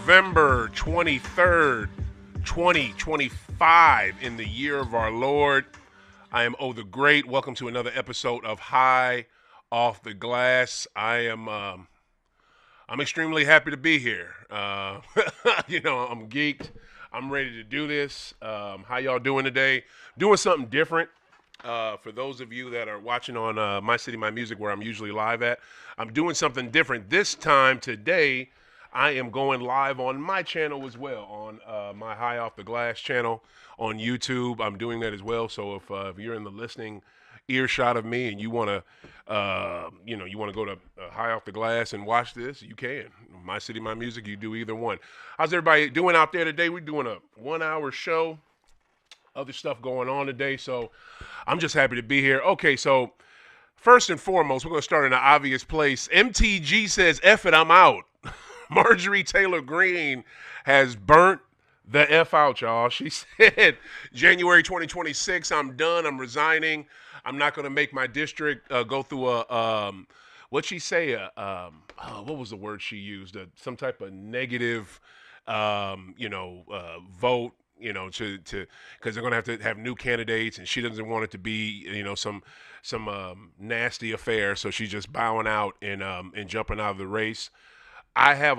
November 23rd, 2025, in the year of our Lord. I am OThaGreat. Welcome to another episode of High Off the Glass. I'm extremely happy to be here. I'm geeked. I'm ready to do this. How y'all doing today? Doing something different. For those of you that are watching on MyCityMyMusic, where I'm usually live at, I'm doing something different this time. Today, I am going live on my channel as well, on my High Off the Glass channel on YouTube. I'm doing that as well. So if you're in the listening earshot of me and you want to, you want to go to High Off the Glass and watch this, you can. My City, My Music, you do either one. How's everybody doing out there today? We're doing a 1-hour show. Other stuff going on today, so I'm just happy to be here. Okay, so first and foremost, we're going to start in an obvious place. MTG says, F it, I'm out. Marjorie Taylor Greene has burnt the F out, y'all. She said, January 2026, I'm done. I'm resigning. I'm not going to make my district go through what'd she say? What was the word she used? Some type of negative, vote. To because they're gonna have to have new candidates, and she doesn't want it to be, some nasty affair. So she's just bowing out and jumping out of the race. I have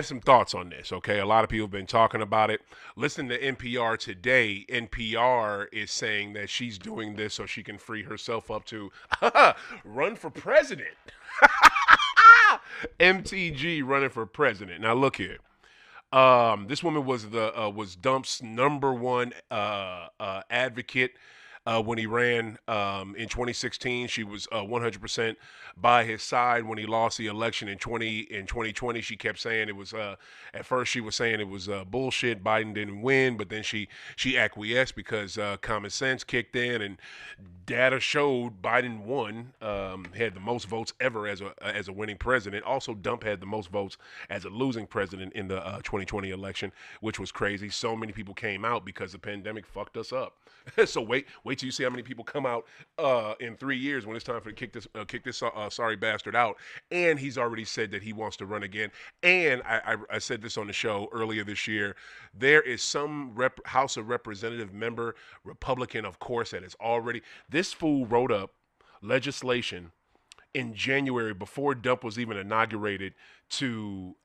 some thoughts on this. Okay, a lot of people have been talking about it. Listen to NPR today. NPR is saying that she's doing this so she can free herself up to run for president. MTG running for president. Now look here. This woman was Dump's number one advocate when he ran in 2016. She was 100% by his side when he lost the election in 2020. She kept saying it was at first she was saying it was bullshit. Biden didn't win, but then she acquiesced because common sense kicked in and data showed Biden won. Had the most votes ever as a winning president. Also, Dump had the most votes as a losing president in the 2020 election, which was crazy. So many people came out because the pandemic fucked us up. So wait till you see how many people come out in 3 years when it's time for to kick this sorry bastard out. And he's already said that he wants to run again. And I said this on the show earlier this year. There is some House of Representative member, Republican, of course, that is already. This fool wrote up legislation in January before Dump was even inaugurated to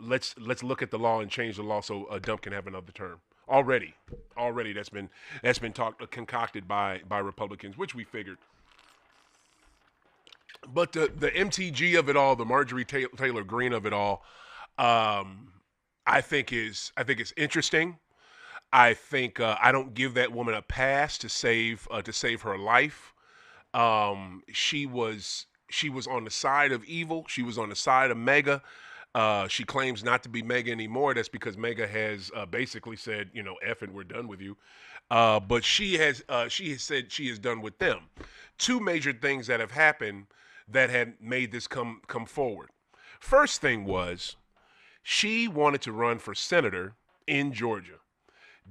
let's look at the law and change the law so Dump can have another term. Already that's been concocted by Republicans, which we figured. But the MTG of it all, the Marjorie Taylor Greene of it all, I think is interesting. I think I don't give that woman a pass to save her life. She was on the side of evil. She was on the side of Mega. She claims not to be Mega anymore. That's because Mega has basically said, F it, we're done with you. But she has said she is done with them. Two major things that have happened that had made this come forward. First thing was she wanted to run for senator in Georgia.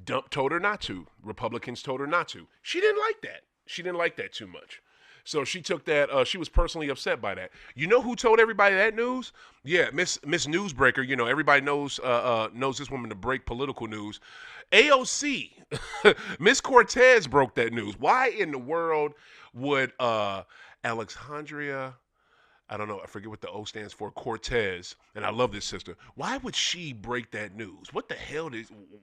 Dump told her not to. Republicans told her not to. She didn't like that. She didn't like that too much. So she took that. She was personally upset by that. You know who told everybody that news? Yeah, Miss Newsbreaker. Everybody knows this woman to break political news. AOC, Miss Cortez broke that news. Why in the world would Alexandria? I don't know. I forget what the O stands for. Cortez, and I love this sister. Why would she break that news? What the hell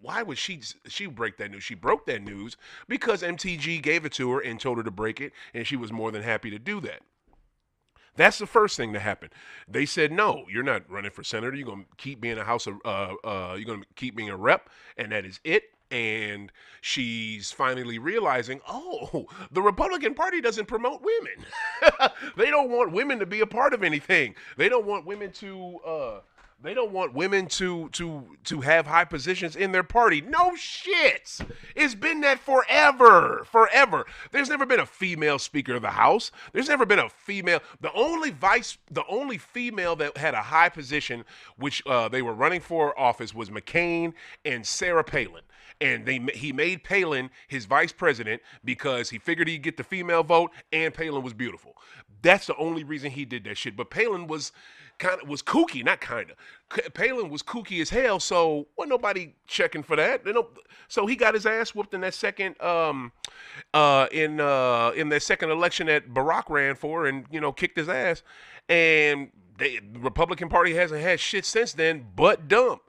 why would she break that news? She broke that news because MTG gave it to her and told her to break it, and she was more than happy to do that. That's the first thing that happened. They said, no, you're not running for senator. You're going to keep being you're going to keep being a rep, and that is it. And she's finally realizing, the Republican Party doesn't promote women. They don't want women to be a part of anything. They don't want women to have high positions in their party. No shit. It's been that forever. There's never been a female Speaker of the House. There's never been a female. The only female that had a high position, which they were running for office, was McCain and Sarah Palin. And he made Palin his vice president because he figured he'd get the female vote, and Palin was beautiful. That's the only reason he did that shit. But Palin was kind of was kooky, not kind of. Palin was kooky as hell, so wasn't nobody checking for that. So he got his ass whooped in that second in that second election that Barack ran for, and kicked his ass. And the Republican Party hasn't had shit since then, but dump.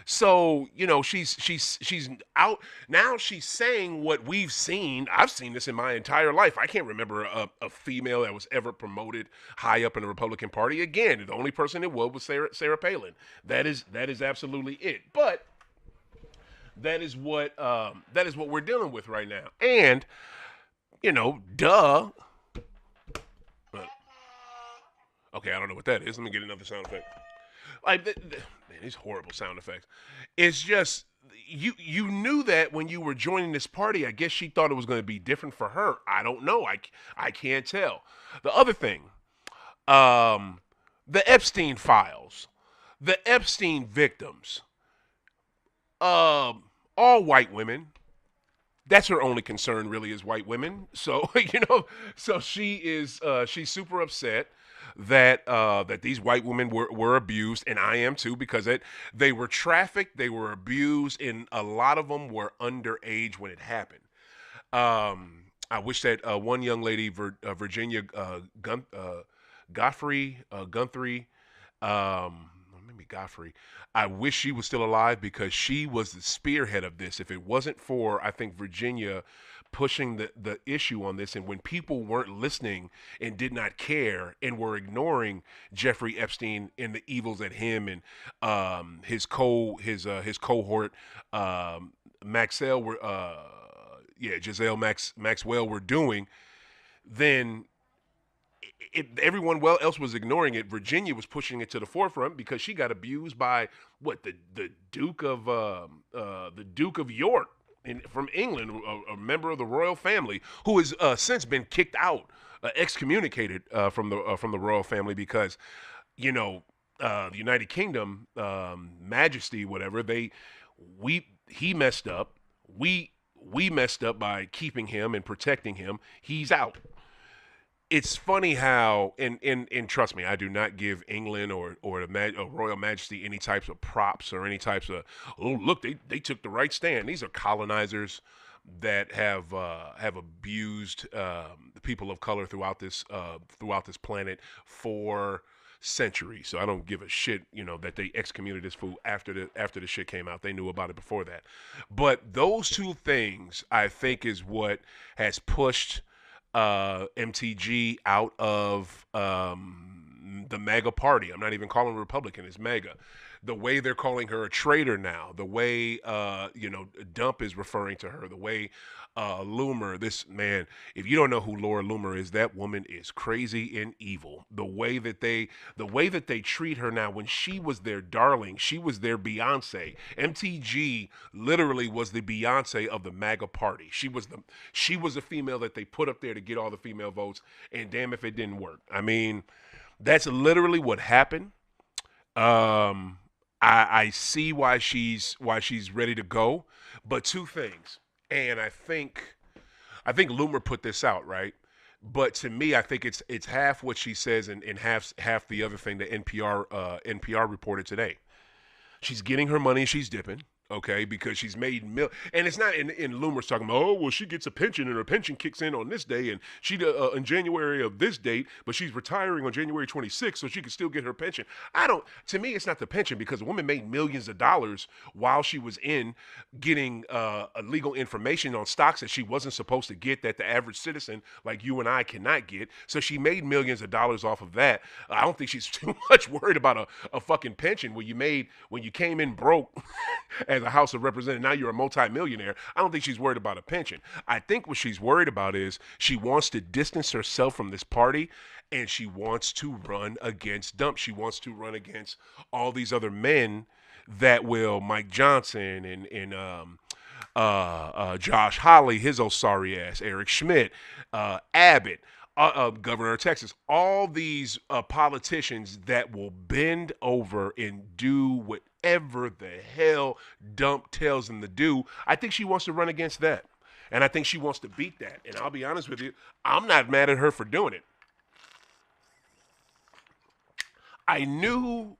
So she's out now. She's saying what we've seen. I've seen this in my entire life. I can't remember a female that was ever promoted high up in the Republican Party. Again, the only person it was Sarah Palin. That is absolutely it. But that is what we're dealing with right now. And duh. Okay, I don't know what that is. Let me get another sound effect. Like, man, these horrible sound effects. It's just you knew that when you were joining this party. I guess she thought it was going to be different for her. I don't know. I can't tell. The other thing, the Epstein files, the Epstein victims, all white women. That's her only concern, really, is white women. So so she's super upset that these white women were abused, and I am too, because they were trafficked, they were abused, and a lot of them were underage when it happened. I wish that one young lady, Virginia Guthrie, maybe Godfrey. I wish she was still alive, because she was the spearhead of this. If it wasn't for, I think, Virginia pushing the issue on this, and when people weren't listening and did not care and were ignoring Jeffrey Epstein and the evils at him and his cohort, Maxwell Maxwell were doing, then everyone else was ignoring it. Virginia was pushing it to the forefront because she got abused by the Duke of York from England, a member of the royal family, who has since been kicked out, excommunicated from the royal family, because the United Kingdom, Majesty, whatever, he messed up. We messed up by keeping him and protecting him. He's out. It's funny how, and trust me, I do not give England or Royal Majesty any types of props or any types of, oh, look, they took the right stand. These are colonizers that have abused the people of color throughout this planet for centuries. So I don't give a shit, that they excommunicated this fool after the shit came out. They knew about it before that. But those two things, I think, is what has pushed MTG out of the MAGA party. I'm not even calling her Republican, it's MAGA. The way they're calling her a traitor now, the way Dump is referring to her, the way Loomer, this man, if you don't know who Laura Loomer is, that woman is crazy and evil. The way that they treat her now, when she was their darling, she was their Beyonce. MTG literally was the Beyonce of the MAGA party. She was a female that they put up there to get all the female votes, and damn if it didn't work. I mean, that's literally what happened. I see why she's ready to go, but two things. And I think Loomer put this out, right? But to me, I think it's half what she says and half the other thing that NPR reported today. She's getting her money, she's dipping. Okay, because she's made and it's not in Loomer's talking about, oh, well, she gets a pension and her pension kicks in on this day, and she in January of this date, but she's retiring on January 26th, so she can still get her pension. To me, it's not the pension, because the woman made millions of dollars while she was in getting illegal information on stocks that she wasn't supposed to get, that the average citizen like you and I cannot get. So she made millions of dollars off of that. I don't think she's too much worried about a fucking pension when you came in broke as a House of Representatives. Now you're a multimillionaire. I don't think she's worried about a pension. I think what she's worried about is she wants to distance herself from this party, and she wants to run against Dump. She wants to run against all these other men that will, Mike Johnson and Josh Hawley, his old sorry ass, Eric Schmidt, Abbott, governor of Texas, all these politicians that will bend over and do whatever the hell Dump tells them to do. I think she wants to run against that. And I think she wants to beat that. And I'll be honest with you, I'm not mad at her for doing it. I knew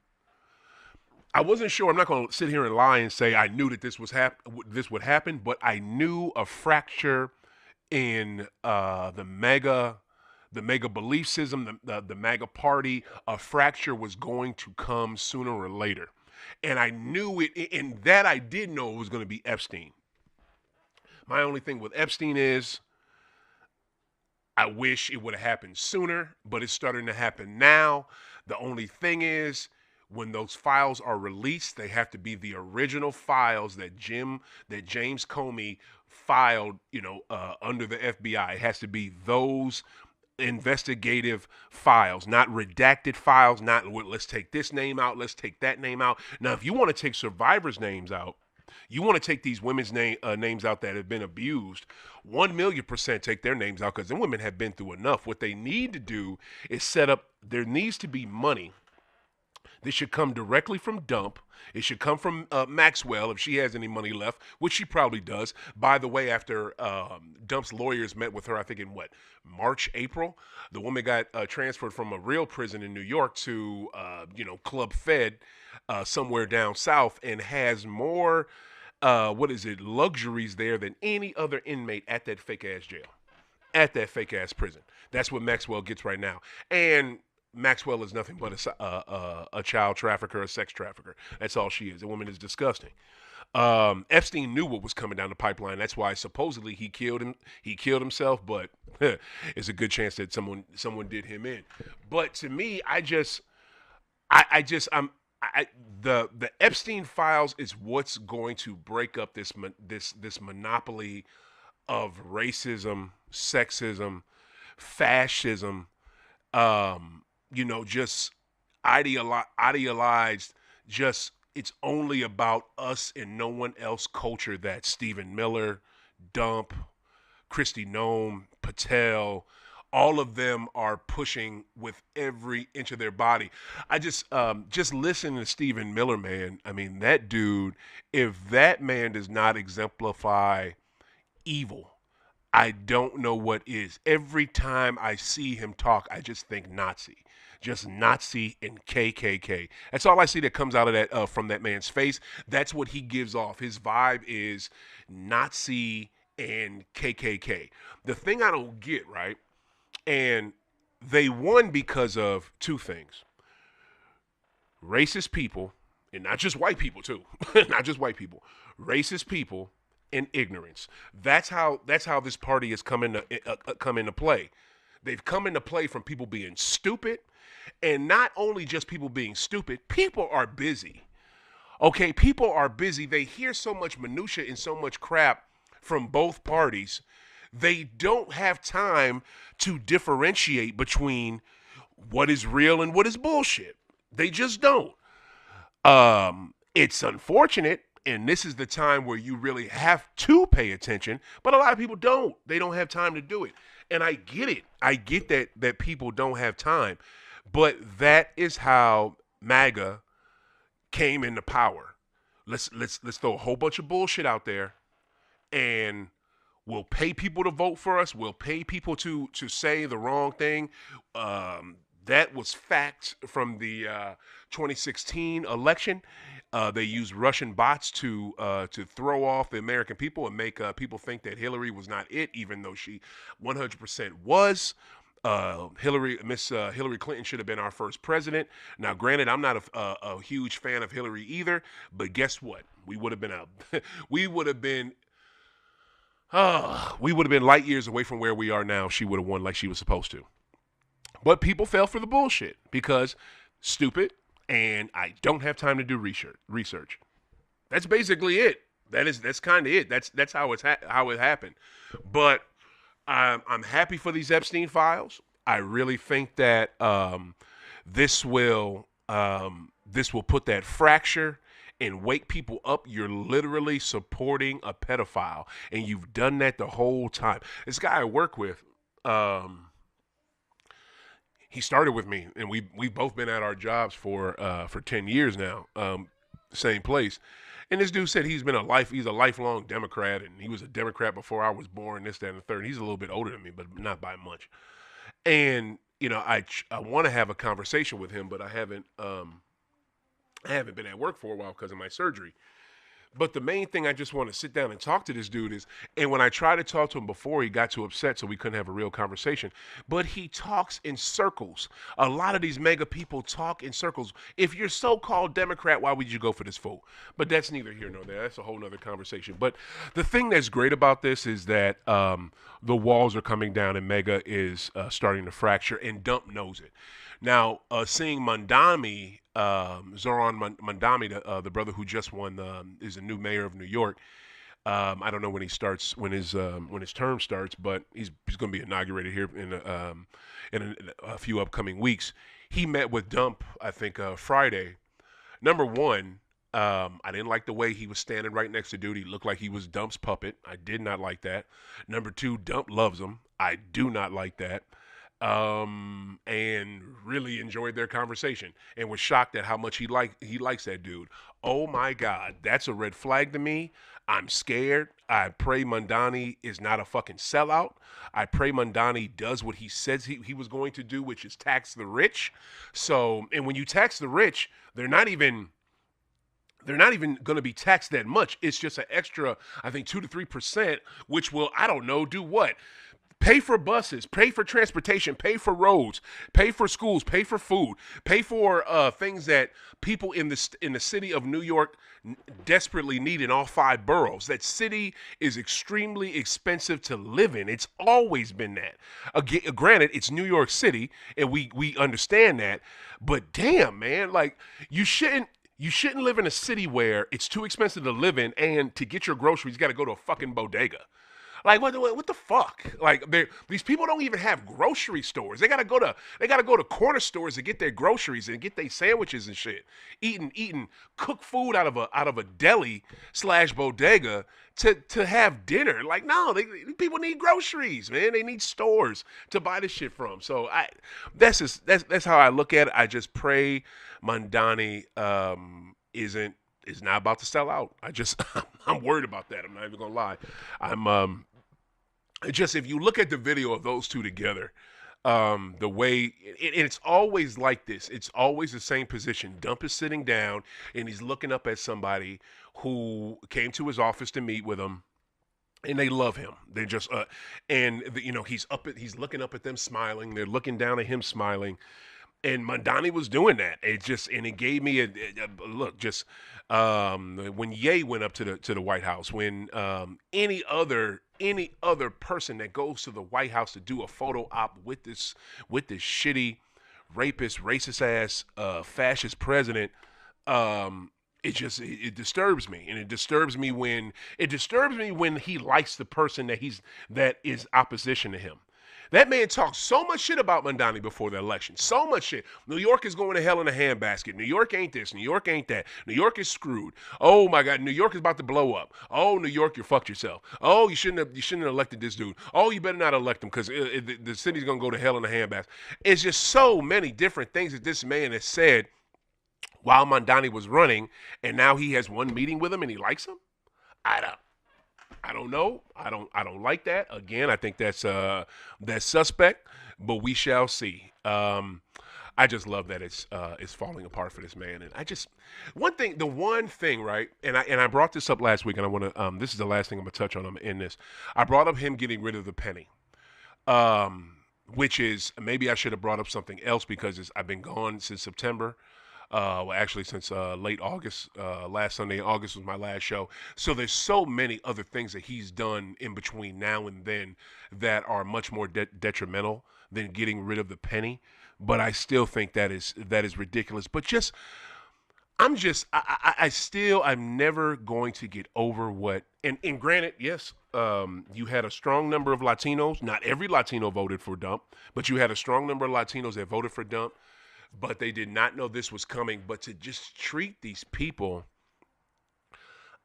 I wasn't sure. I'm not going to sit here and lie and say I knew that this would happen, but I knew a fracture in the mega belief system, the MAGA party. A fracture was going to come sooner or later, and I knew it. And that I did know it was going to be Epstein. My only thing with Epstein is I wish it would have happened sooner, but it's starting to happen now. The only thing is, when those files are released, they have to be the original files that James Comey filed, under the FBI. It has to be those investigative files, not redacted files, not let's take this name out, let's take that name out. Now, if you want to take survivors' names out, you want to take these women's names out that have been abused, 1,000,000% take their names out because the women have been through enough. What they need to do is set up, there needs to be money. This should come directly from Dump. It should come from Maxwell if she has any money left, which she probably does. By the way, after Dump's lawyers met with her, I think in March, April, the woman got transferred from a real prison in New York to, Club Fed somewhere down south, and has more, luxuries there than any other inmate at that fake ass jail, at that fake ass prison. That's what Maxwell gets right now. And Maxwell is nothing but a child trafficker, a sex trafficker. That's all she is. The woman is disgusting. Epstein knew what was coming down the pipeline. That's why supposedly he killed him. He killed himself, but it's a good chance that someone did him in. But to me, the Epstein files is what's going to break up this monopoly of racism, sexism, fascism. Just idealized, just it's only about us and no one else culture that Stephen Miller, Dump, Christy Nome, Patel, all of them are pushing with every inch of their body. I just listening to Stephen Miller, man. I mean, that dude, if that man does not exemplify evil, I don't know what is. Every time I see him talk, I just think Nazi. Just Nazi and KKK. That's all I see that comes out of that from that man's face. That's what he gives off. His vibe is Nazi and KKK. The thing I don't get, right? And they won because of two things. Racist people, and not just white people too. Not just white people. Racist people and ignorance. That's how this party has come into play. They've come into play from people being stupid, and not only just people being stupid. People are busy. Okay, people are busy. They hear so much minutia and so much crap from both parties. They don't have time to differentiate between what is real and what is bullshit. They just don't. It's unfortunate. And this is the time where you really have to pay attention, but a lot of people don't. They don't have time to do it. And I get it. I get that people don't have time. But that is how MAGA came into power. Let's throw a whole bunch of bullshit out there, and we'll pay people to vote for us. We'll pay people to say the wrong thing. That was facts from the 2016 election. They used Russian bots to throw off the American people and make people think that Hillary was not it, even though she 100% was. Hillary Clinton should have been our first president. Now, granted, I'm not a huge fan of Hillary either, but guess what? We would have been light years away from where we are now. She would have won like she was supposed to. But people fell for the bullshit because stupid, and I don't have time to do research. That's basically it. That's kind of it. That's how it happened. But I'm happy for these Epstein files. I really think that this will put that fracture and wake people up. You're literally supporting a pedophile, and you've done that the whole time. This guy I work with, he started with me, and we've both been at our jobs for 10 years now, same place. And this dude said he's a lifelong Democrat, and he was a Democrat before I was born, this, that, and the third. He's a little bit older than me, but not by much. And I want to have a conversation with him, but I haven't been at work for a while because of my surgery. But the main thing I just want to sit down and talk to this dude is, and when I tried to talk to him before, he got too upset, so we couldn't have a real conversation. But he talks in circles. A lot of these mega people talk in circles. If you're so-called Democrat, why would you go for this fool? But that's neither here nor there. That's a whole nother conversation. But the thing that's great about this is that the walls are coming down and mega is starting to fracture, and Dump knows it. Now, seeing Mandami, Zoran Mandami, the brother who just won, is the new mayor of New York. I don't know when he starts, when his term starts, but he's going to be inaugurated here in a few upcoming weeks. He met with Dump, I think, Friday. Number one, I didn't like the way he was standing right next to dude. He looked like he was Dump's puppet. I did not like that. Number two, Dump loves him. I do not like that. And really enjoyed their conversation and was shocked at how much he likes that dude. Oh my God, that's a red flag to me. I'm scared. I pray Mandani is not a fucking sellout. I pray Mandani does what he says he was going to do, which is tax the rich. So, and when you tax the rich, they're not even going to be taxed that much. It's just an extra, I think, 2 to 3%, which will, I don't know, do what? Pay for buses, pay for transportation, pay for roads, pay for schools, pay for food, pay for things that people in the city of New York desperately need in all 5 boroughs. That city is extremely expensive to live in. It's always been that. Again, granted, it's New York City, and we understand that. But damn, man, like you shouldn't live in a city where it's too expensive to live in, and to get your groceries, you got to go to a fucking bodega. Like what the fuck? Like these people don't even have grocery stores. They gotta go to corner stores to get their groceries and get their sandwiches and shit. Eating cooked food out of a deli / bodega to have dinner. Like no, people need groceries, man. They need stores to buy this shit from. So that's how I look at it. I just pray Mandani is not about to sell out. I'm worried about that. I'm not even gonna lie. I'm just, if you look at the video of those two together, the way and it's always like this. It's always the same position. Dump is sitting down and he's looking up at somebody who came to his office to meet with him. And they love him. They just he's looking up at them smiling. They're looking down at him smiling. And Mandani was doing that. It gave me a look. Just when Ye went up to the White House, when any other person that goes to the White House to do a photo op with this shitty rapist, racist ass fascist president, it disturbs me, and it disturbs me when he likes the person that is opposition to him. That man talked so much shit about Mandani before the election. So much shit. New York is going to hell in a handbasket. New York ain't this. New York ain't that. New York is screwed. Oh my God, New York is about to blow up. Oh, New York, you fucked yourself. Oh, you shouldn't have elected this dude. Oh, you better not elect him because the city's gonna go to hell in a handbasket. It's just so many different things that this man has said while Mandani was running, and now he has one meeting with him and he likes him. I don't know. I don't like that. Again, I think that's suspect, but we shall see. I just love that it's falling apart for this man. And the one thing, right? And I brought this up last week, and I want to. This is the last thing I'm gonna touch on in this. I brought up him getting rid of the penny, which is maybe I should have brought up something else because I've been gone since September. Well, actually, since late August, last Sunday in August was my last show. So there's so many other things that he's done in between now and then that are much more detrimental than getting rid of the penny. But I still think that is ridiculous. But I'm never going to get over what. And granted, yes, you had a strong number of Latinos. Not every Latino voted for Dump, but you had a strong number of Latinos that voted for Dump. But they did not know this was coming. But to just treat these people,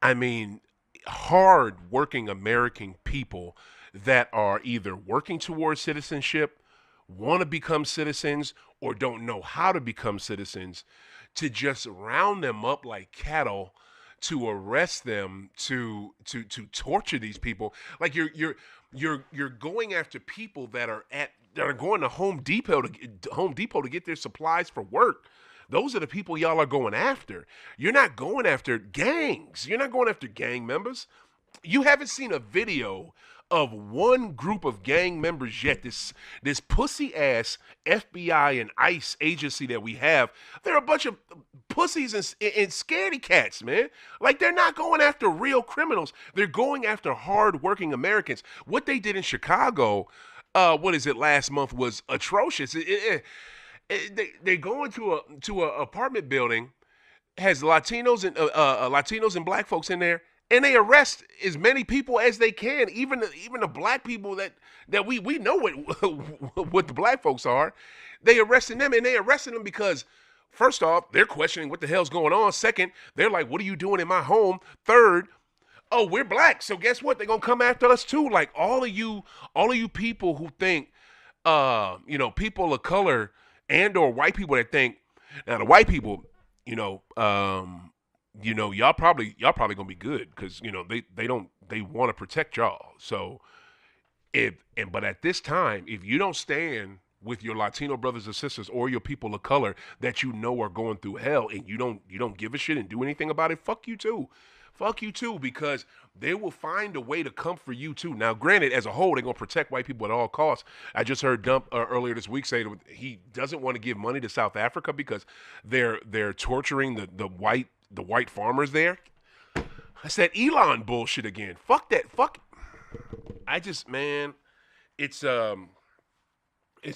I mean, hard-working American people that are either working towards citizenship, want to become citizens, or don't know how to become citizens, to just round them up like cattle, to arrest them, to torture these people. Like you're going after people that are going to Home Depot to get their supplies for work. Those are the people y'all are going after. You're not going after gangs. You're not going after gang members. You haven't seen a video of one group of gang members yet. This pussy ass FBI and ICE agency that we have, they're a bunch of pussies and scaredy cats, man. Like they're not going after real criminals. They're going after hard-working Americans. What they did in Chicago, what is it, last month was atrocious. They go into a apartment building, has Latinos and black folks in there, and they arrest as many people as they can, even the black people that we know what the black folks are. They arresting them, and they arresting them because first off, they're questioning what the hell's going on. Second, they're like, what are you doing in my home? Third, oh, we're black, so guess what? They're gonna come after us too. Like all of you people who think people of color and or white people that think, now the white people, y'all probably gonna be good because they want to protect y'all. So but at this time, if you don't stand with your Latino brothers and sisters or your people of color that are going through hell, and you don't give a shit and do anything about it, fuck you too. Fuck you too, because they will find a way to come for you too. Now, granted, as a whole, they're gonna protect white people at all costs. I just heard Dump earlier this week say that he doesn't want to give money to South Africa because they're torturing the white farmers there. I said Elon bullshit again. Fuck that. Fuck. I just, man, it's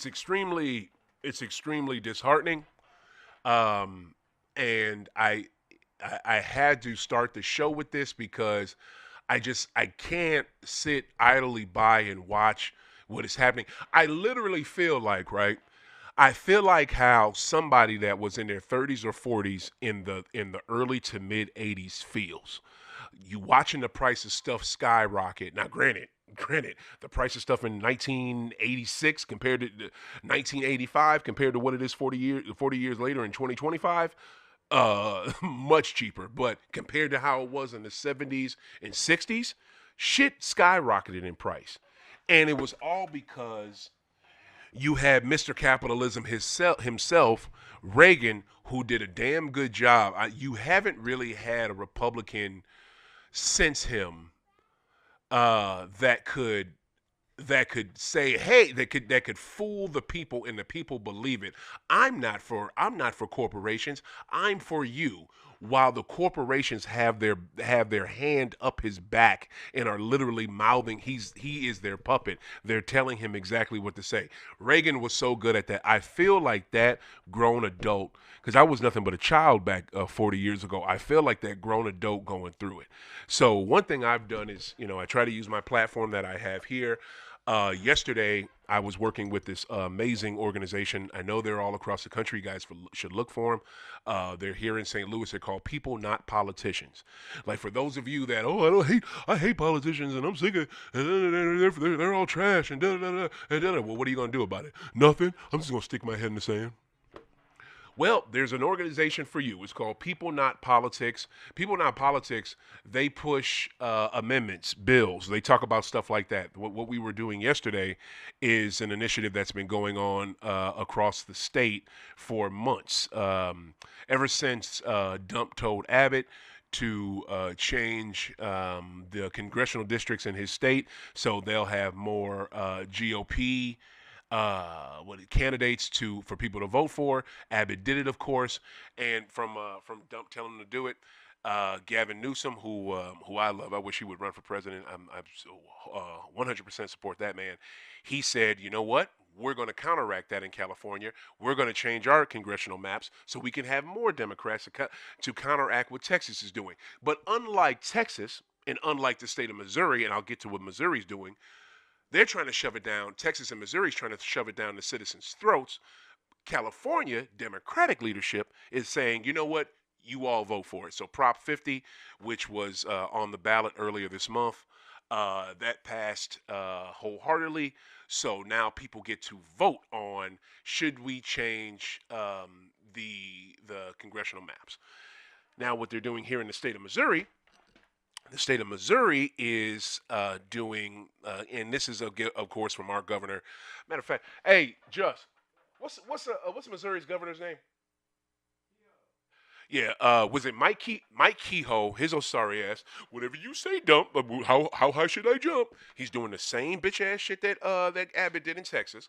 extremely disheartening. And I had to start the show with this because I can't sit idly by and watch what is happening. I literally feel like, right? I feel like how somebody that was in their 30s or 40s in the early to mid 80s feels. You watching the price of stuff skyrocket. Now, granted, the price of stuff in 1986 compared to 1985 compared to what it is 40 years later in 2025, much cheaper. But compared to how it was in the 70s and 60s, shit skyrocketed in price. And it was all because you had Mr. Capitalism himself, Reagan, who did a damn good job. You haven't really had a Republican since him that could say, hey, that could fool the people and the people believe it. I'm not for corporations. I'm for you. While the corporations have their hand up his back and are literally mouthing, he is their puppet. They're telling him exactly what to say. Reagan was so good at that. I feel like that grown adult, because I was nothing but a child back 40 years ago. I feel like that grown adult going through it. So one thing I've done is, I try to use my platform that I have here. Yesterday, I was working with this amazing organization. I know they're all across the country. You guys should look for them. They're here in St. Louis. They're called People Not Politicians. Like, for those of you that, I hate politicians and I'm sick of, they're all trash and da-da-da-da, and da-da. Well, what are you going to do about it? Nothing. I'm just going to stick my head in the sand. Well, there's an organization for you. It's called People Not Politics. People Not Politics, they push amendments, bills. They talk about stuff like that. What we were doing yesterday is an initiative that's been going on across the state for months. Ever since Dump told Abbott to change the congressional districts in his state so they'll have more GOP candidates for people to vote for. Abbott did it, of course, and from Dump telling him to do it. Gavin Newsom, who I love, I wish he would run for president. I'm 100% support that man. He said, you know what? We're going to counteract that in California. We're going to change our congressional maps so we can have more Democrats to counteract what Texas is doing. But unlike Texas and unlike the state of Missouri, and I'll get to what Missouri's doing, they're trying to shove it down. Texas and Missouri's trying to shove it down the citizens' throats. California, Democratic leadership, is saying, you know what? You all vote for it. So Prop 50, which was on the ballot earlier this month, that passed wholeheartedly. So now people get to vote on, should we change the congressional maps. Now, what they're doing here in the state of Missouri is doing, and this is of course from our governor. Matter of fact, hey, Just, what's Missouri's governor's name? Yeah, was it Mike Kehoe? His old sorry ass. Whatever you say, dump. How high should I jump? He's doing the same bitch ass shit that Abbott did in Texas,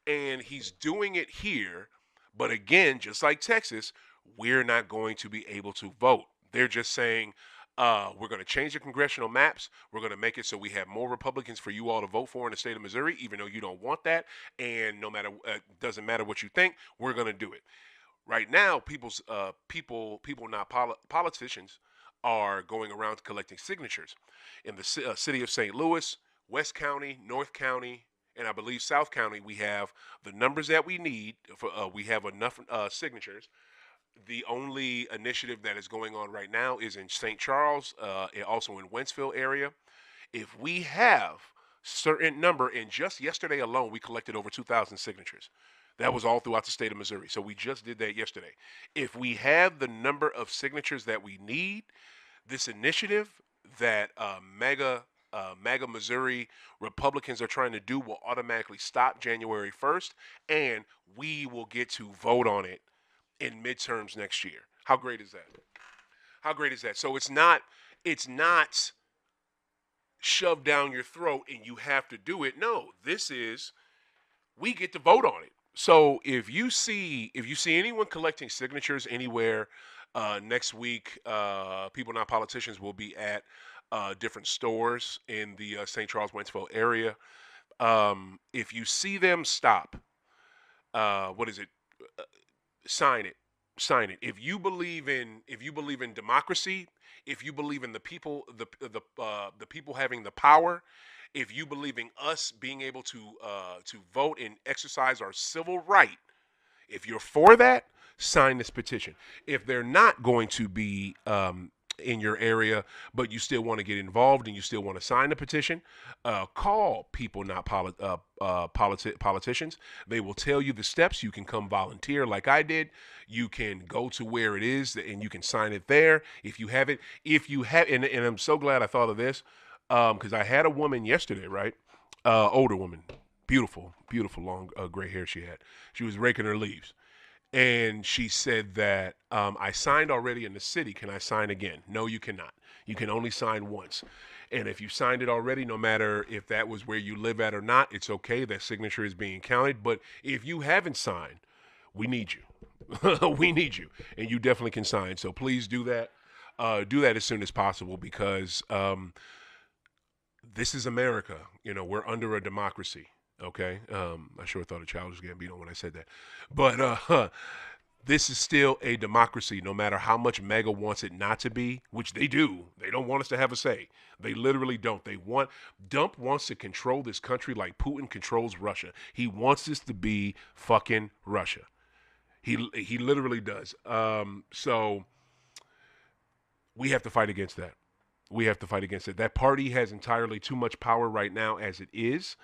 and he's doing it here. But again, just like Texas, we're not going to be able to vote. They're just saying we're going to change the congressional maps. We're going to make it so we have more Republicans for you all to vote for in the state of Missouri, even though you don't want that. And no matter, doesn't matter what you think, we're going to do it. Right now, people, not politicians, are going around collecting signatures in the city of St. Louis, West County, North County, and I believe South County. We have the numbers that we need. We have enough signatures. The only initiative that is going on right now is in St. Charles, and also in Wentzville area. If we have certain number, and just yesterday alone, we collected over 2,000 signatures. That was all throughout the state of Missouri. So we just did that yesterday. If we have the number of signatures that we need, this initiative that MAGA Missouri Republicans are trying to do will automatically stop January 1st, and we will get to vote on it in midterms next year. How great is that? How great is that? So it's not shoved down your throat and you have to do it. No, this is we get to vote on it. So if you see anyone collecting signatures anywhere next week, people not politicians will be at different stores in the St. Charles Wentzville area. If you see them, stop. What is it? Sign it. Sign it. If you believe in democracy, if you believe in the people, the people having the power, if you believe in us being able to vote and exercise our civil right, if you're for that, sign this petition. If they're not going to be in your area, but you still want to get involved and you still want to sign the petition, call people, not politicians. They will tell you the steps. You can come volunteer like I did. You can go to where it is and you can sign it there. And I'm so glad I thought of this because I had a woman yesterday, right? Older woman, beautiful, beautiful long gray hair she had. She was raking her leaves. And she said that I signed already in the city. Can I sign again? No, you cannot. You can only sign once. And if you signed it already, no matter if that was where you live at or not, it's okay. That signature is being counted. But if you haven't signed, we need you. We need you. And you definitely can sign. So please do that. Do that as soon as possible because this is America. We're under a democracy. Okay. I sure thought a child was getting beat on when I said that. But this is still a democracy, no matter how much MAGA wants it not to be, which they do. They don't want us to have a say. They literally don't. Dump wants to control this country like Putin controls Russia. He wants this to be fucking Russia. He literally does. So we have to fight against that. We have to fight against it. That party has entirely too much power right now as it is.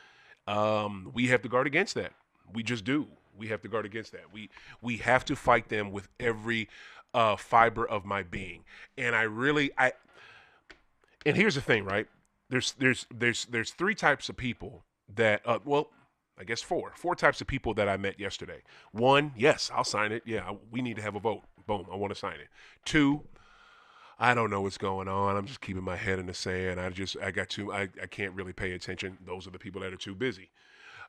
We have to guard against that. We just do. We have to guard against that. We have to fight them with every fiber of my being. And and here's the thing, right? There's three types of people that I guess four types of people that I met yesterday. One, yes, I'll sign it. Yeah, we need to have a vote. Boom, I want to sign it. Two, I don't know what's going on. I'm just keeping my head in the sand. I can't really pay attention. Those are the people that are too busy.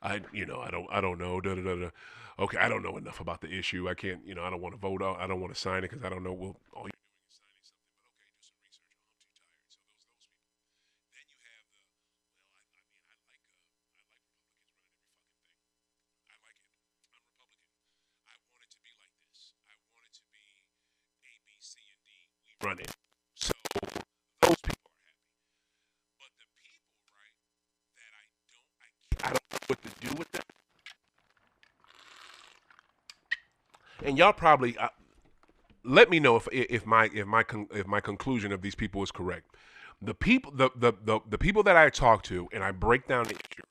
I don't know. Da, da, da, da. Okay, I don't know enough about the issue. I can't, I don't want to vote out. I don't want to sign it because I don't know. Well, all you're doing is signing something. But okay, do some research. Oh, I'm too tired. So those people. Then you have the, well, I like Republicans running every fucking thing. I like it. I'm Republican. I want it to be like this. I want it to be A, B, C, and D. We run it. So those people are happy. But the people, right, that I don't know what to do with them. And y'all probably let me know if my conclusion of these people is correct. The people that I talk to and I break down the issue.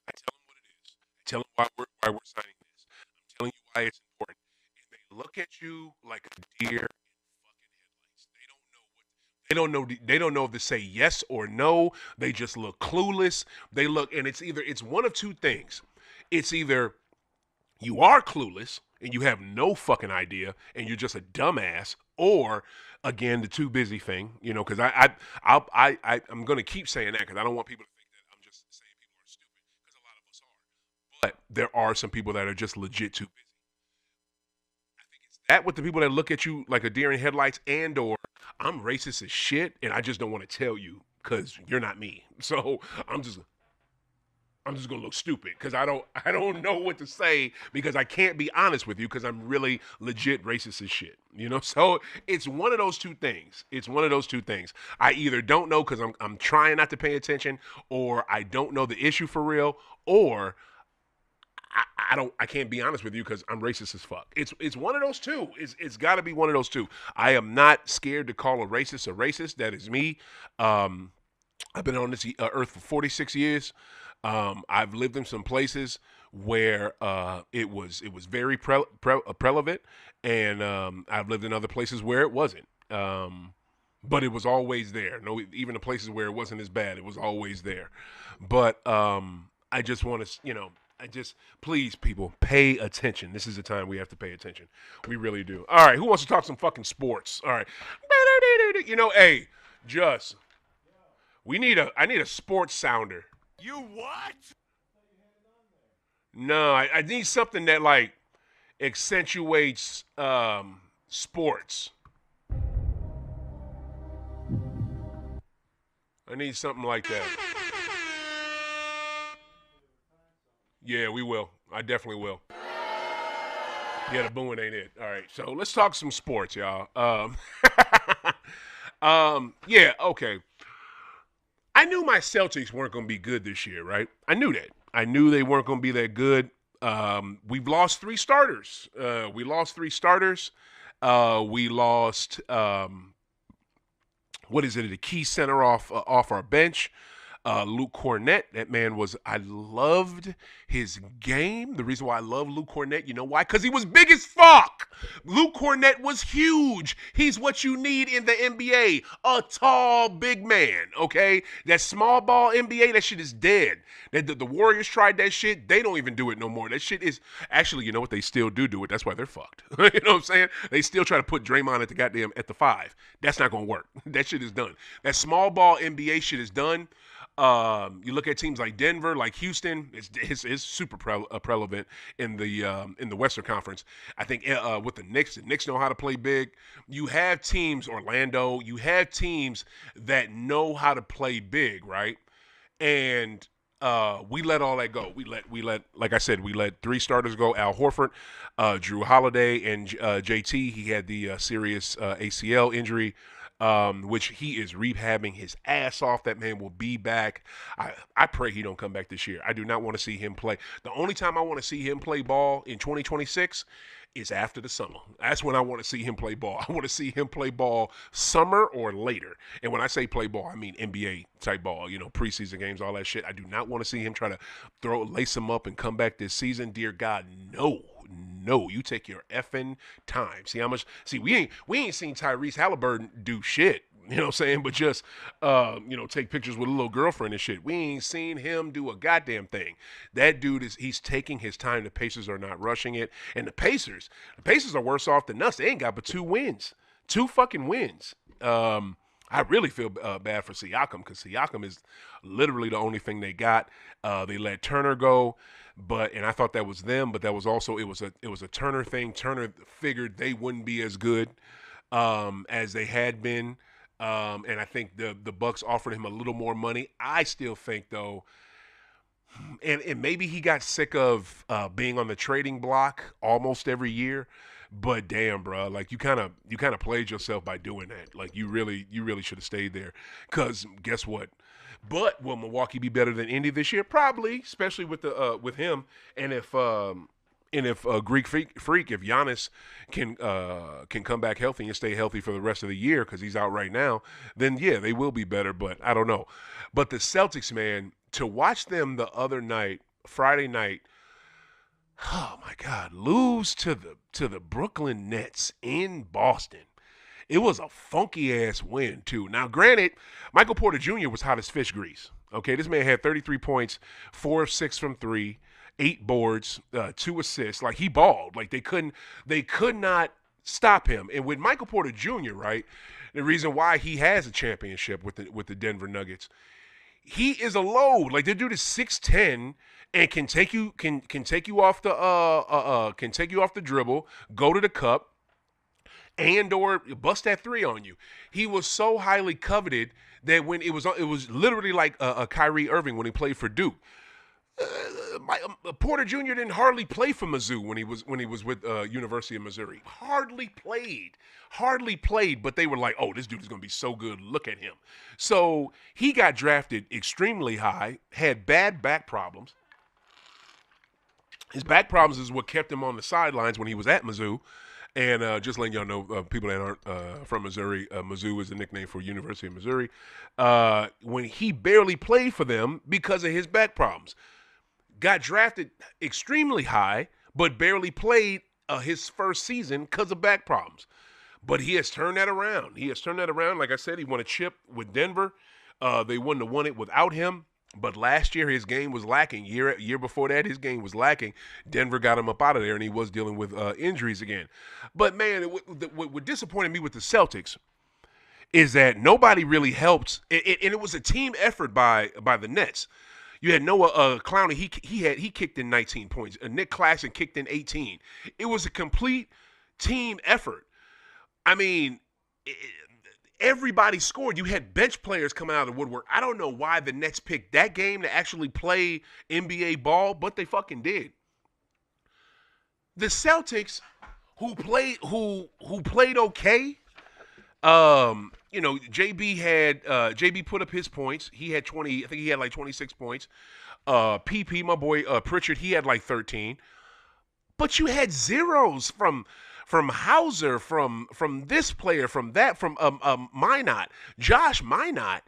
I tell them what it is. I tell them why we're signing this. I'm telling you why it's important. And they look at you like a deer in fucking headlights. They don't know if to say yes or no. They just look clueless. They look, and it's one of two things. It's either you are clueless and you have no fucking idea and you're just a dumbass, or again the too busy thing. Because I'm gonna keep saying that because I don't want people to think that I'm just saying people are stupid because a lot of us are. But there are some people that are just legit too busy. That with the people that look at you like a deer in headlights, and or I'm racist as shit and I just don't want to tell you because you're not me. So I'm just gonna look stupid because I don't know what to say because I can't be honest with you because I'm really legit racist as shit. So it's one of those two things. It's one of those two things. I either don't know because I'm trying not to pay attention, or I don't know the issue for real, or I can't be honest with you because I'm racist as fuck. It's one of those two. It's got to be one of those two. I am not scared to call a racist a racist. That is me. I've been on this earth for 46 years. I've lived in some places where it was very prevalent, and I've lived in other places where it wasn't. But it was always there. No, even the places where it wasn't as bad, it was always there. But I just want to, please, people, pay attention. This is the time we have to pay attention. We really do. All right, who wants to talk some fucking sports? All right, hey, just I need a sports sounder. You what? No, I need something that like accentuates sports. I need something like that. Yeah, we will. I definitely will. Yeah, the booing ain't it. All right, so let's talk some sports, y'all. Yeah, okay. I knew my Celtics weren't going to be good this year, right? I knew that. I knew they weren't going to be that good. We've lost three starters. We lost three starters. We lost what is it? The key center off our bench. Luke Cornett, that man I loved his game. The reason why I love Luke Cornett, you know why? Because he was big as fuck. Luke Cornett was huge. He's what you need in the NBA. A tall, big man, okay? That small ball NBA, that shit is dead. The Warriors tried that shit. They don't even do it no more. That shit is, actually, you know what? They still do it. That's why they're fucked. You know what I'm saying? They still try to put Draymond at the 5. That's not going to work. That shit is done. That small ball NBA shit is done. You look at teams like Denver, like Houston. It's super prevalent in the Western Conference. I think with the Knicks know how to play big. You have teams, Orlando. You have teams that know how to play big, right? And we let all that go. We let, like I said, we let three starters go. Al Horford, Drew Holiday, and JT. He had the serious ACL injury. Which he is rehabbing his ass off. That man will be back. I pray he don't come back this year. I do not want to see him play. The only time I want to see him play ball in 2026 is after the summer. That's when I want to see him play ball. I want to see him play ball summer or later. And when I say play ball, I mean NBA type ball, preseason games, all that shit. I do not want to see him try to lace him up and come back this season. Dear God, no. No, you take your effing time. See how much? See, we ain't seen Tyrese Halliburton do shit. You know what I'm saying? But just, take pictures with a little girlfriend and shit. We ain't seen him do a goddamn thing. That dude he's taking his time. The Pacers are not rushing it. And the Pacers are worse off than us. They ain't got but 2 wins. 2 fucking wins. I really feel bad for Siakam because Siakam is literally the only thing they got. They let Turner go. And I thought that was them, but that was also it was a Turner thing. Turner figured they wouldn't be as good as they had been, and I think the Bucks offered him a little more money. I still think though, and maybe he got sick of being on the trading block almost every year. But damn, bro, like you kind of played yourself by doing that. Like you really should have stayed there. Cause guess what? But will Milwaukee be better than Indy this year? Probably, especially with him. And if Greek freak, if Giannis can come back healthy and stay healthy for the rest of the year because he's out right now, then yeah, they will be better. But I don't know. But the Celtics, man, to watch them the other night, Friday night, oh my God, lose to the Brooklyn Nets in Boston. It was a funky ass win too. Now, granted, Michael Porter Jr. was hot as fish grease. Okay, this man had 33 points, 4 of 6 from 3, 8 boards, 2 assists. Like, he balled. Like, they could not stop him. And with Michael Porter Jr., right, the reason why he has a championship with the Denver Nuggets, he is a load. Like, the dude is 6'10" and can take you off the dribble, go to the cup, and or bust that three on you. He was so highly coveted that when it was literally like a Kyrie Irving when he played for Duke. Porter Jr. didn't hardly play for Mizzou when he was with University of Missouri. Hardly played, but they were like, oh, this dude is going to be so good. Look at him. So he got drafted extremely high, had bad back problems. His back problems is what kept him on the sidelines when he was at Mizzou. And just letting y'all know, people that aren't from Missouri, Mizzou is the nickname for University of Missouri. When he barely played for them because of his back problems. Got drafted extremely high, but barely played his first season because of back problems. But he has turned that around. Like I said, he won a chip with Denver. They wouldn't have won it without him. But last year, his game was lacking. Year before that, his game was lacking. Denver got him up out of there, and he was dealing with injuries again. But, man, what disappointed me with the Celtics is that nobody really helped. And it was a team effort by the Nets. You had Noah Clowney. He kicked in 19 points. Nick Claxton kicked in 18. It was a complete team effort. I mean, everybody scored. You had bench players coming out of the woodwork. I don't know why the Nets picked that game to actually play NBA ball, but they fucking did. The Celtics, who played okay. JB put up his points. He had 20. I think he had like 26 points. PP, my boy Pritchard, he had like 13. But you had zeros from Hauser, from this player, from that, from Minot. Josh Minot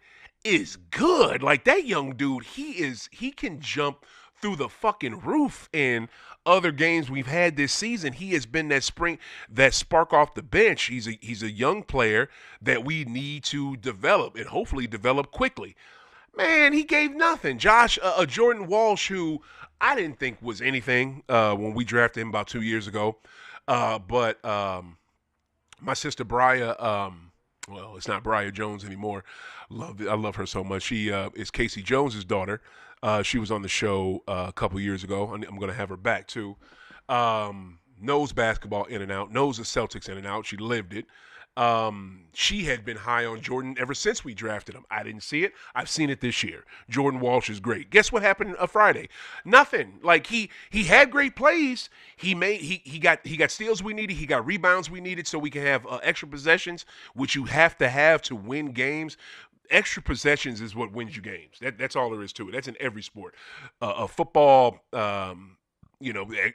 is good. Like, that young dude, he can jump through the fucking roof. In other games we've had this season, he has been that spark off the bench. He's a young player that we need to develop and hopefully develop quickly. Man, he gave nothing. Jordan Walsh, who I didn't think was anything when we drafted him about 2 years ago. But my sister Briya, well, it's not Briya Jones anymore. I love her so much. She is Casey Jones's daughter. She was on the show a couple years ago. I'm going to have her back too. Knows basketball in and out. Knows the Celtics in and out. She lived it. She had been high on Jordan ever since we drafted him. I didn't see it. I've seen it this year. Jordan Walsh is great. Guess what happened Friday? Nothing. Like, he had great plays. He got steals we needed. He got rebounds we needed so we can have extra possessions, which you have to win games. Extra possessions is what wins you games. That's all there is to it. That's in every sport. Football,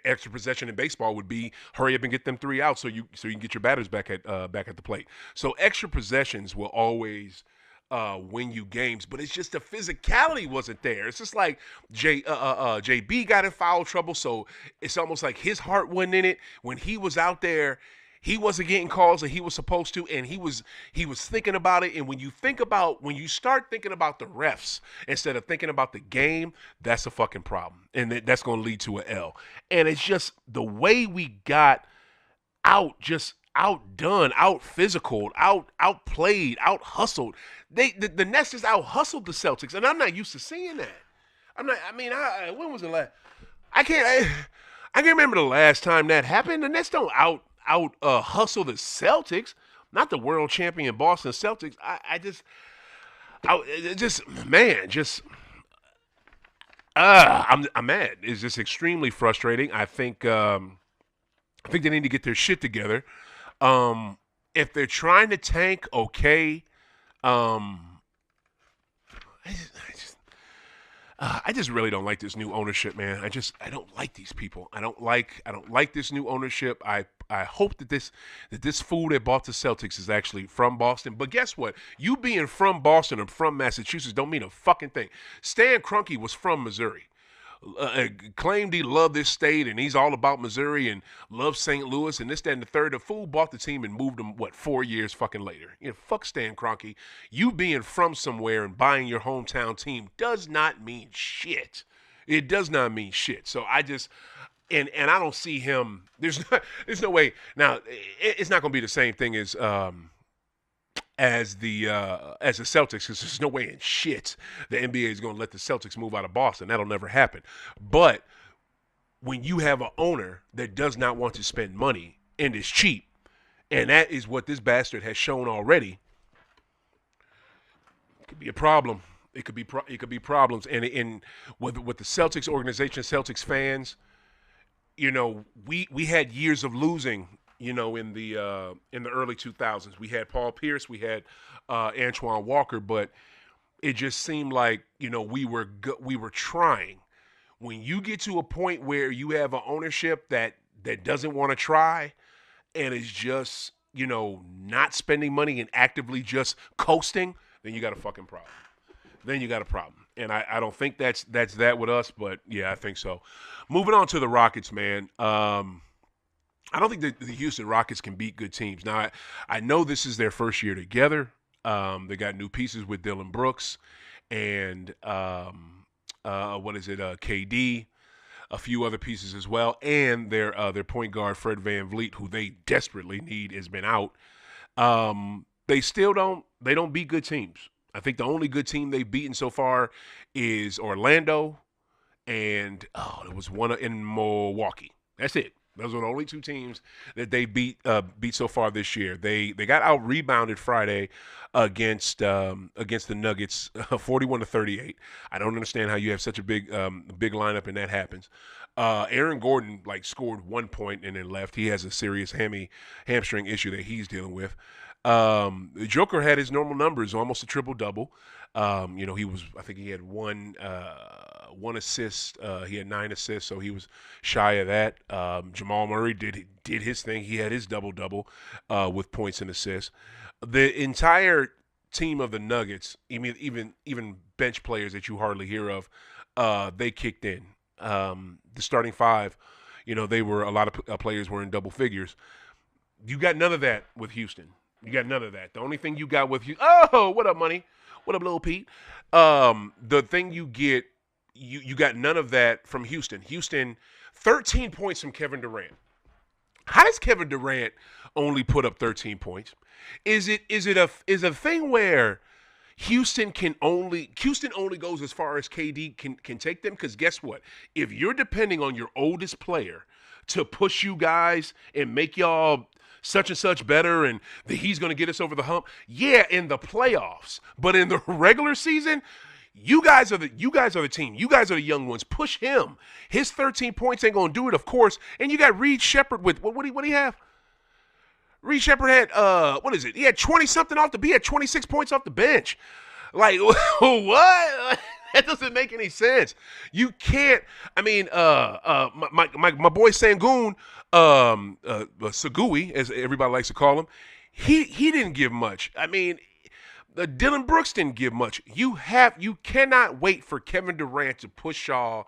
extra possession in baseball would be hurry up and get them 3 out so you can get your batters back at the plate. So extra possessions will always win you games, but it's just the physicality wasn't there. It's just like JB got in foul trouble, so it's almost like his heart wasn't in it when he was out there. He wasn't getting calls that he was supposed to, and he was thinking about it. And when you start thinking about the refs instead of thinking about the game, that's a fucking problem, and that's going to lead to an L. And it's just the way we got outdone, out-physicaled, outplayed, out-hustled. The Nets just out-hustled the Celtics, and I'm not used to seeing that. When was the last? I can't remember the last time that happened. The Nets don't hustle the Celtics, not the world champion Boston Celtics. I'm mad. It's just extremely frustrating. I think they need to get their shit together. If they're trying to tank, okay. I just really don't like this new ownership, man. I don't like these people. I don't like this new ownership. I hope that this fool that bought the Celtics is actually from Boston. But guess what? You being from Boston or from Massachusetts don't mean a fucking thing. Stan Kroenke was from Missouri. claimed he loved this state and he's all about Missouri and loves St. Louis and this, that, and the third. The fool bought the team and moved them, 4 years fucking later. Fuck Stan Kroenke. You being from somewhere and buying your hometown team does not mean shit. It does not mean shit. So I just and I don't see him. There's no way. Now it's not going to be the same thing as the Celtics, because there's no way in shit the NBA is going to let the Celtics move out of Boston. That'll never happen. But when you have an owner that does not want to spend money and is cheap, and that is what this bastard has shown already, it could be a problem. It could be problems. And with the Celtics organization, Celtics fans, we had years of losing. In the early 2000s, we had Paul Pierce, we had Antoine Walker, but it just seemed like we were trying. When you get to a point where you have an ownership that doesn't want to try and is just not spending money and actively just coasting, then you got a fucking problem. Then you got a problem. And I don't think that's that with us, but yeah, I think so. Moving on to the Rockets, man. I don't think the Houston Rockets can beat good teams. Now, I know this is their first year together. They got new pieces with Dylan Brooks and KD, a few other pieces as well, and their point guard Fred VanVleet, who they desperately need, has been out. They don't beat good teams. I think the only good team they've beaten so far is Orlando, and there was one in Milwaukee. That's it. Those are the only two teams that they beat so far this year. They got out rebounded Friday against the Nuggets, 41-38. I don't understand how you have such a big lineup and that happens. Aaron Gordon scored 1 point and then left. He has a serious hamstring issue that he's dealing with. The Joker had his normal numbers, almost a triple double. I think he had one assist. He had 9 assists, so he was shy of that. Jamal Murray did his thing. He had his double-double with points and assists. The entire team of the Nuggets, even bench players that you hardly hear of, they kicked in. The starting five, they were, a lot of players were in double figures. You got none of that with Houston. You got none of that. The only thing you got with what up, money? What up, Lil Pete? The thing you get, you got none of that from Houston. Houston, 13 points from Kevin Durant. How does Kevin Durant only put up 13 points? Is it a thing where Houston only goes as far as KD can take them? Because guess what? If you're depending on your oldest player to push you guys and make y'all such and such better and he's going to get us over the hump, yeah, in the playoffs. But in the regular season, you guys are the team. You guys are the young ones. Push him. His 13 points ain't going to do it, of course. And you got Reed Shepherd with, what do you have? Reed Shepherd had, He had 20-something off the bench. He had 26 points off the bench. Like, what? That doesn't make any sense. You can't. I mean, my boy Sangoon, Sagui, as everybody likes to call him, he didn't give much. I mean, Dylan Brooks didn't give much. You cannot wait for Kevin Durant to push y'all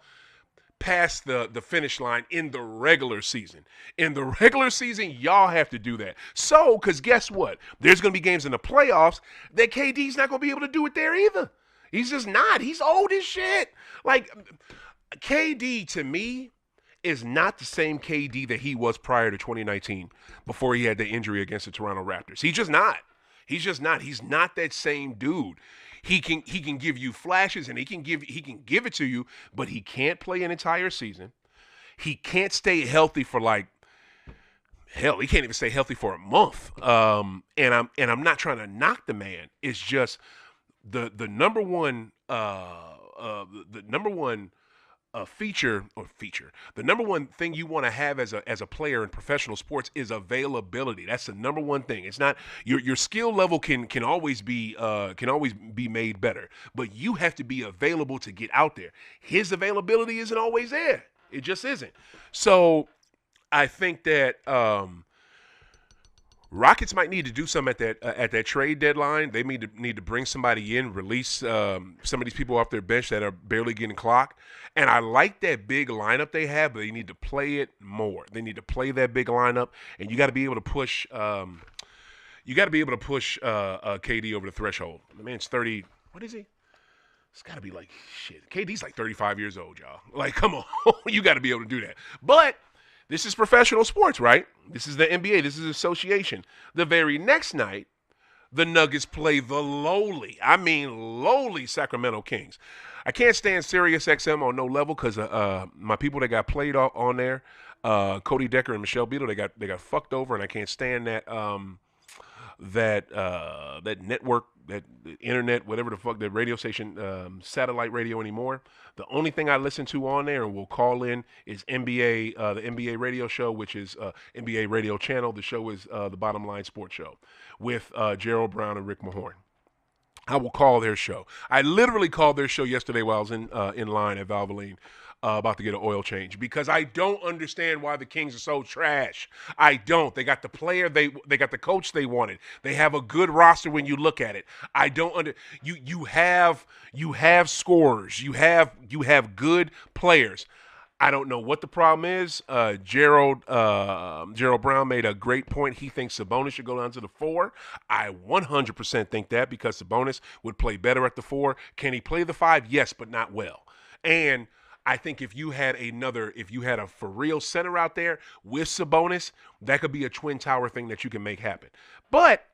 past the finish line in the regular season. In the regular season, y'all have to do that. So, because guess what? There's going to be games in the playoffs that KD's not going to be able to do it there either. He's just not. He's old as shit. Like, KD, to me, is not the same KD that he was prior to 2019 before he had the injury against the Toronto Raptors. He's just not. He's not that same dude. He can give you flashes and he can give it to you, but he can't play an entire season. He can't stay healthy for hell, he can't even stay healthy for a month. And I'm not trying to knock the man. It's just the number one feature. The number one thing you want to have as a player in professional sports is availability. That's the number one thing. It's not your skill level can always be made better, but you have to be available to get out there. His availability isn't always there. It just isn't. So I think that Rockets might need to do something at that trade deadline. They need to bring somebody in, release some of these people off their bench that are barely getting clocked. And I like that big lineup they have, but they need to play it more. They need to play that big lineup, and you got to be able to push. KD over the threshold. The man's 30. What is he? It's got to be like shit. KD's like 35 years old, y'all. Like, come on, you got to be able to do that. But this is professional sports, right? This is the NBA. This is association. The very next night, the Nuggets play the lowly Sacramento Kings. I can't stand Sirius XM on no level because my people that got played on there, Cody Decker and Michelle Beadle, they got fucked over, and I can't stand that that network, that internet, whatever the fuck, that radio station, satellite radio anymore. The only thing I listen to on there and will call in is NBA, the NBA radio show, which is NBA radio channel. The show is the Bottom Line Sports Show with Gerald Brown and Rick Mahorn. I will call their show. I literally called their show yesterday while I was in line at Valvoline. About to get an oil change because I don't understand why the Kings are so trash. I don't. They got the player they got the coach they wanted. They have a good roster when you look at it. I don't you have scorers. You have good players. I don't know what the problem is. Gerald Brown made a great point. He thinks Sabonis should go down to the 4. I 100% think that because Sabonis would play better at the 4. Can he play the 5? Yes, but not well. And I think if you had a for real center out there with Sabonis, that could be a twin tower thing that you can make happen. But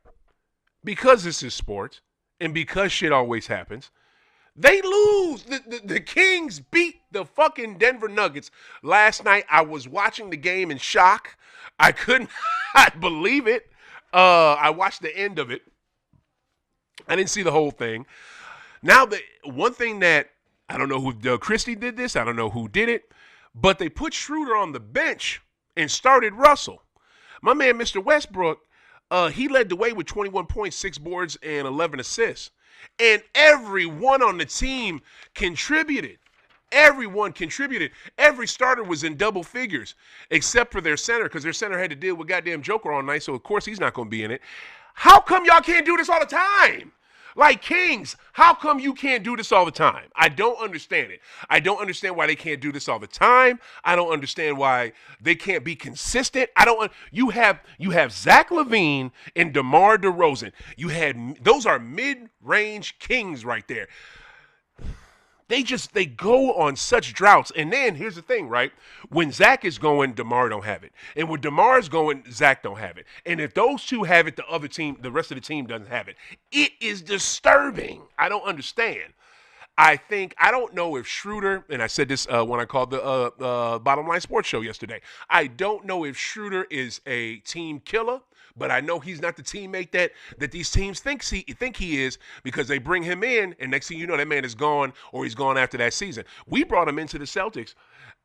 because this is sports and because shit always happens, they lose. The Kings beat the fucking Denver Nuggets last night. I was watching the game in shock. I couldn't believe it. I watched the end of it. I didn't see the whole thing. Now, the one thing that I don't know who Christie did this. I don't know who did it. But they put Schroeder on the bench and started Russell. My man, Mr. Westbrook, he led the way with 21 points, 6 boards, and 11 assists. And everyone on the team contributed. Everyone contributed. Every starter was in double figures except for their center because their center had to deal with goddamn Joker all night, so of course he's not going to be in it. How come y'all can't do this all the time? Like Kings, how come you can't do this all the time? I don't understand it. I don't understand why they can't do this all the time. I don't understand why they can't be consistent. You have Zach LaVine and DeMar DeRozan. Those are mid-range Kings right there. They go on such droughts. And then here's the thing, right? When Zach is going, DeMar don't have it. And when DeMar is going, Zach don't have it. And if those two have it, the rest of the team doesn't have it. It is disturbing. I don't understand. I don't know if Schroeder, and I said this when I called the Bottom Line Sports Show yesterday, I don't know if Schroeder is a team killer, but I know he's not the teammate that these teams think he is because they bring him in, and next thing you know, that man is gone or he's gone after that season. We brought him into the Celtics,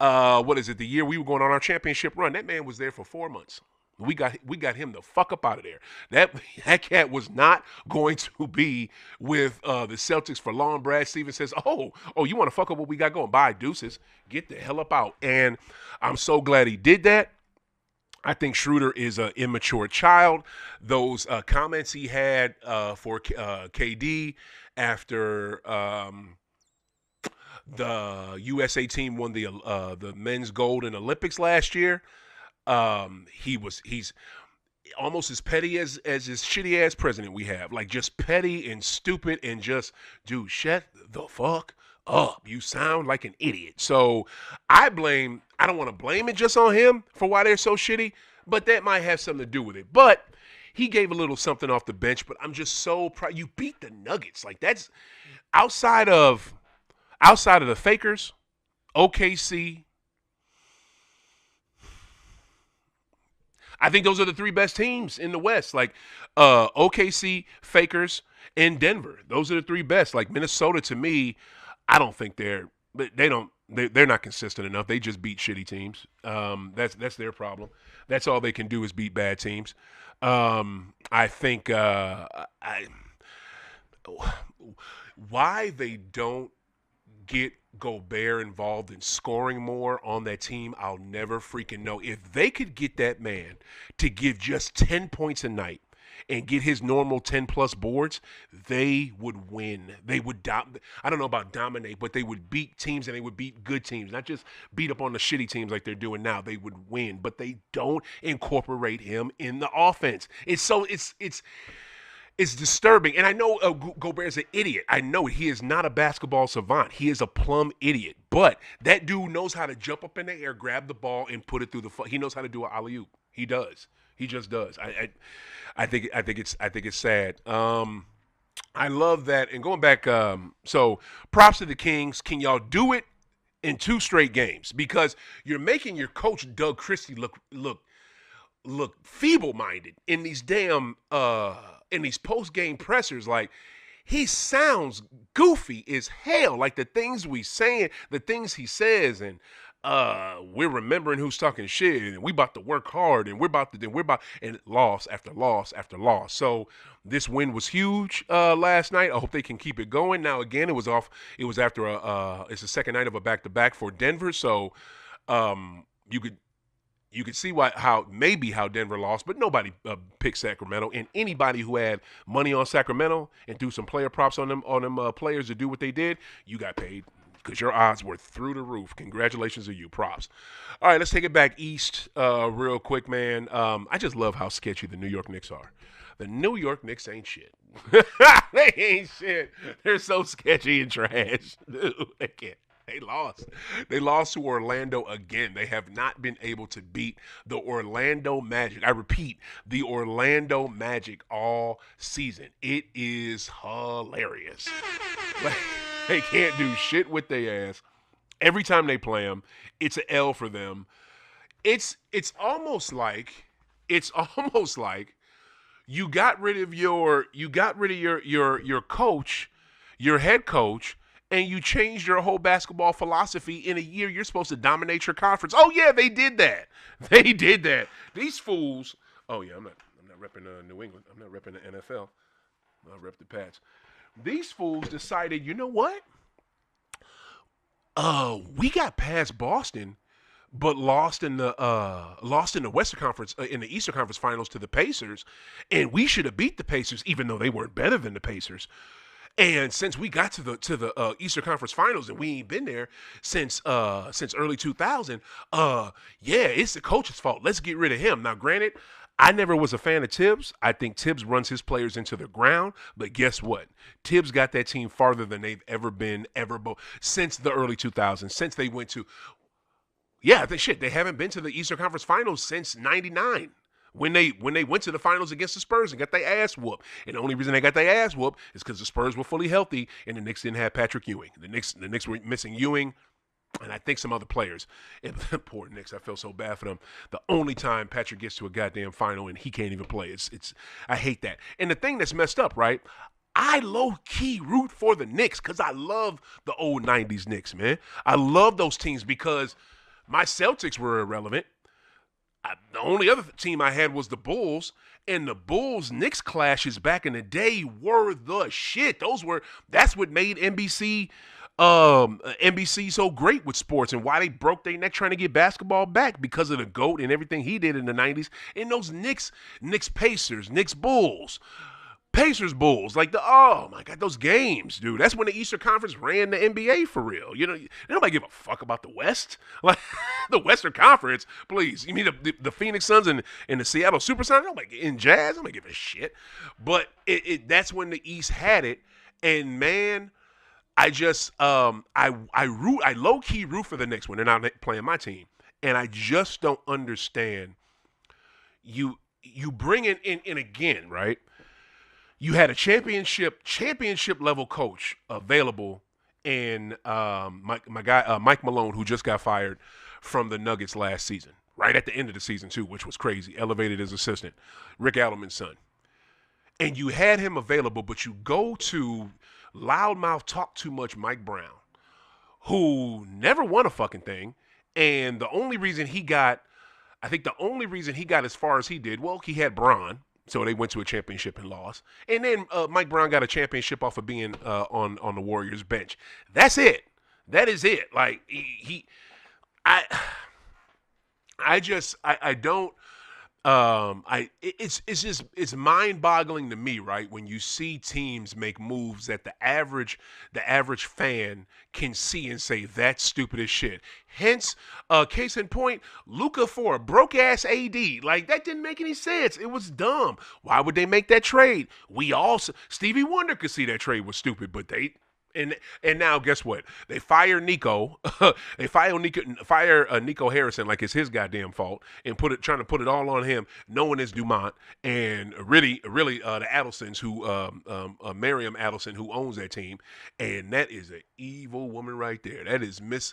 the year we were going on our championship run. That man was there for 4 months. We got him the fuck up out of there. That cat was not going to be with the Celtics for long. Brad Stevens says, oh, you want to fuck up what we got going? Bye, deuces. Get the hell up out. And I'm so glad he did that. I think Schroeder is an immature child. Those comments he had for KD after the USA team won the men's gold in Olympics last year, he's almost as petty as this shitty ass president we have. Like just petty and stupid and just, dude, shut the fuck up. You sound like an idiot. So I don't want to blame it just on him for why they're so shitty, but that might have something to do with it. But he gave a little something off the bench, but I'm just so proud. You beat the Nuggets. Like that's outside of the Fakers, OKC. I think those are the 3 best teams in the West. Like OKC, Fakers, and Denver. Those are the 3 best. Like Minnesota, to me, I don't think they're not consistent enough. They just beat shitty teams. That's their problem. That's all they can do is beat bad teams. I think why they don't get Gobert involved in scoring more on that team, I'll never freaking know. If they could get that man to give just 10 points a night and get his normal 10 plus boards, they would win. They would I don't know about dominate, but they would beat teams and they would beat good teams, not just beat up on the shitty teams like they're doing now. They would win, but they don't incorporate him in the offense. It's disturbing. And I know Gobert's an idiot. I know it. He is not a basketball savant. He is a plumb idiot. But that dude knows how to jump up in the air, grab the ball, and put it through he knows how to do an alley-oop. He does. He just does. I think it's sad. I love that. And going back, so props to the Kings. Can y'all do it in 2 straight games? Because you're making your coach Doug Christie look feeble-minded in these damn in these post-game pressers. Like, he sounds goofy as hell. Like, the things we saying, the things he says, and we're remembering who's talking shit, and we about to work hard, and and loss after loss after loss. So this win was huge last night. I hope they can keep it going. Now again, it was after it's the second night of a back-to-back for Denver. So you could see how Denver lost, but nobody picked Sacramento. And anybody who had money on Sacramento and threw some player props on them players to do what they did, you got paid because your odds were through the roof. Congratulations to you. Props. All right, let's take it back east real quick, man. I just love how sketchy the New York Knicks are. The New York Knicks ain't shit. They ain't shit. They're so sketchy and trash. Dude, they can't. They lost. They lost to Orlando again. They have not been able to beat the Orlando Magic. I repeat, the Orlando Magic all season. It is hilarious. They can't do shit with their ass. Every time they play them, it's an L for them. It's almost like you got rid of your coach, your head coach, and you changed your whole basketball philosophy in a year. You're supposed to dominate your conference. Oh yeah, they did that. They did that. These fools. Oh yeah, I'm not repping New England. I'm not repping the NFL. I'll rep the Pats. These fools decided, you know what? We got past Boston, but lost in the Western Conference, in the Eastern Conference Finals to the Pacers, and we should have beat the Pacers, even though they weren't better than the Pacers. And since we got to the Eastern Conference Finals and we ain't been there since early 2000, it's the coach's fault. Let's get rid of him. Now, granted, I never was a fan of Tibbs. I think Tibbs runs his players into the ground. But guess what? Tibbs got that team farther than they've ever been since the early 2000s. Since they went to, they haven't been to the Eastern Conference Finals since '99. When they went to the finals against the Spurs and got their ass whooped. And the only reason they got their ass whooped is because the Spurs were fully healthy and the Knicks didn't have Patrick Ewing. The Knicks were missing Ewing and I think some other players. And poor Knicks, I feel so bad for them. The only time Patrick gets to a goddamn final and he can't even play. I hate that. And the thing that's messed up, right? I low-key root for the Knicks because I love the old 90s Knicks, man. I love those teams because my Celtics were irrelevant. The only other team I had was the Bulls, and the Bulls-Knicks clashes back in the day were the shit. That's what made NBC so great with sports and why they broke their neck trying to get basketball back because of the GOAT and everything he did in the 90s. And those Knicks Pacers, Knicks Bulls, Pacers Bulls, oh my God, those games, dude. That's when the Eastern Conference ran the NBA for real. You know, nobody give a fuck about the West. Like the Western Conference, please. You mean the Phoenix Suns and the Seattle SuperSonics? Nobody in Jazz, nobody give a shit. But that's when the East had it. And man, I just I low key root for the Knicks when they're not playing my team, and I just don't understand. You bring in again, right? You had a championship level coach available in my guy Mike Malone, who just got fired from the Nuggets last season, right at the end of the season too, which was crazy. Elevated as assistant, Rick Adelman's son, and you had him available, but you go to loudmouth, talk too much Mike Brown, who never won a fucking thing, and the only reason he got as far as he did, well, he had Bron. So they went to a championship and lost. And then Mike Brown got a championship off of being on the Warriors bench. That's it. That is it. Like I, I don't. It's just it's mind-boggling to me, right? When you see teams make moves that the average fan can see and say that's stupid as shit. Hence, case in point, Luka for a broke ass AD. Like that didn't make any sense. It was dumb. Why would they make that trade? We also Stevie Wonder could see that trade was stupid, but they. And now guess what? They fire Nico. They fire Nico Harrison like it's his goddamn fault, and trying to put it all on him, knowing it's Dumont and really the Adelsons who Miriam Adelson who owns that team, and that is an evil woman right there. That is Miss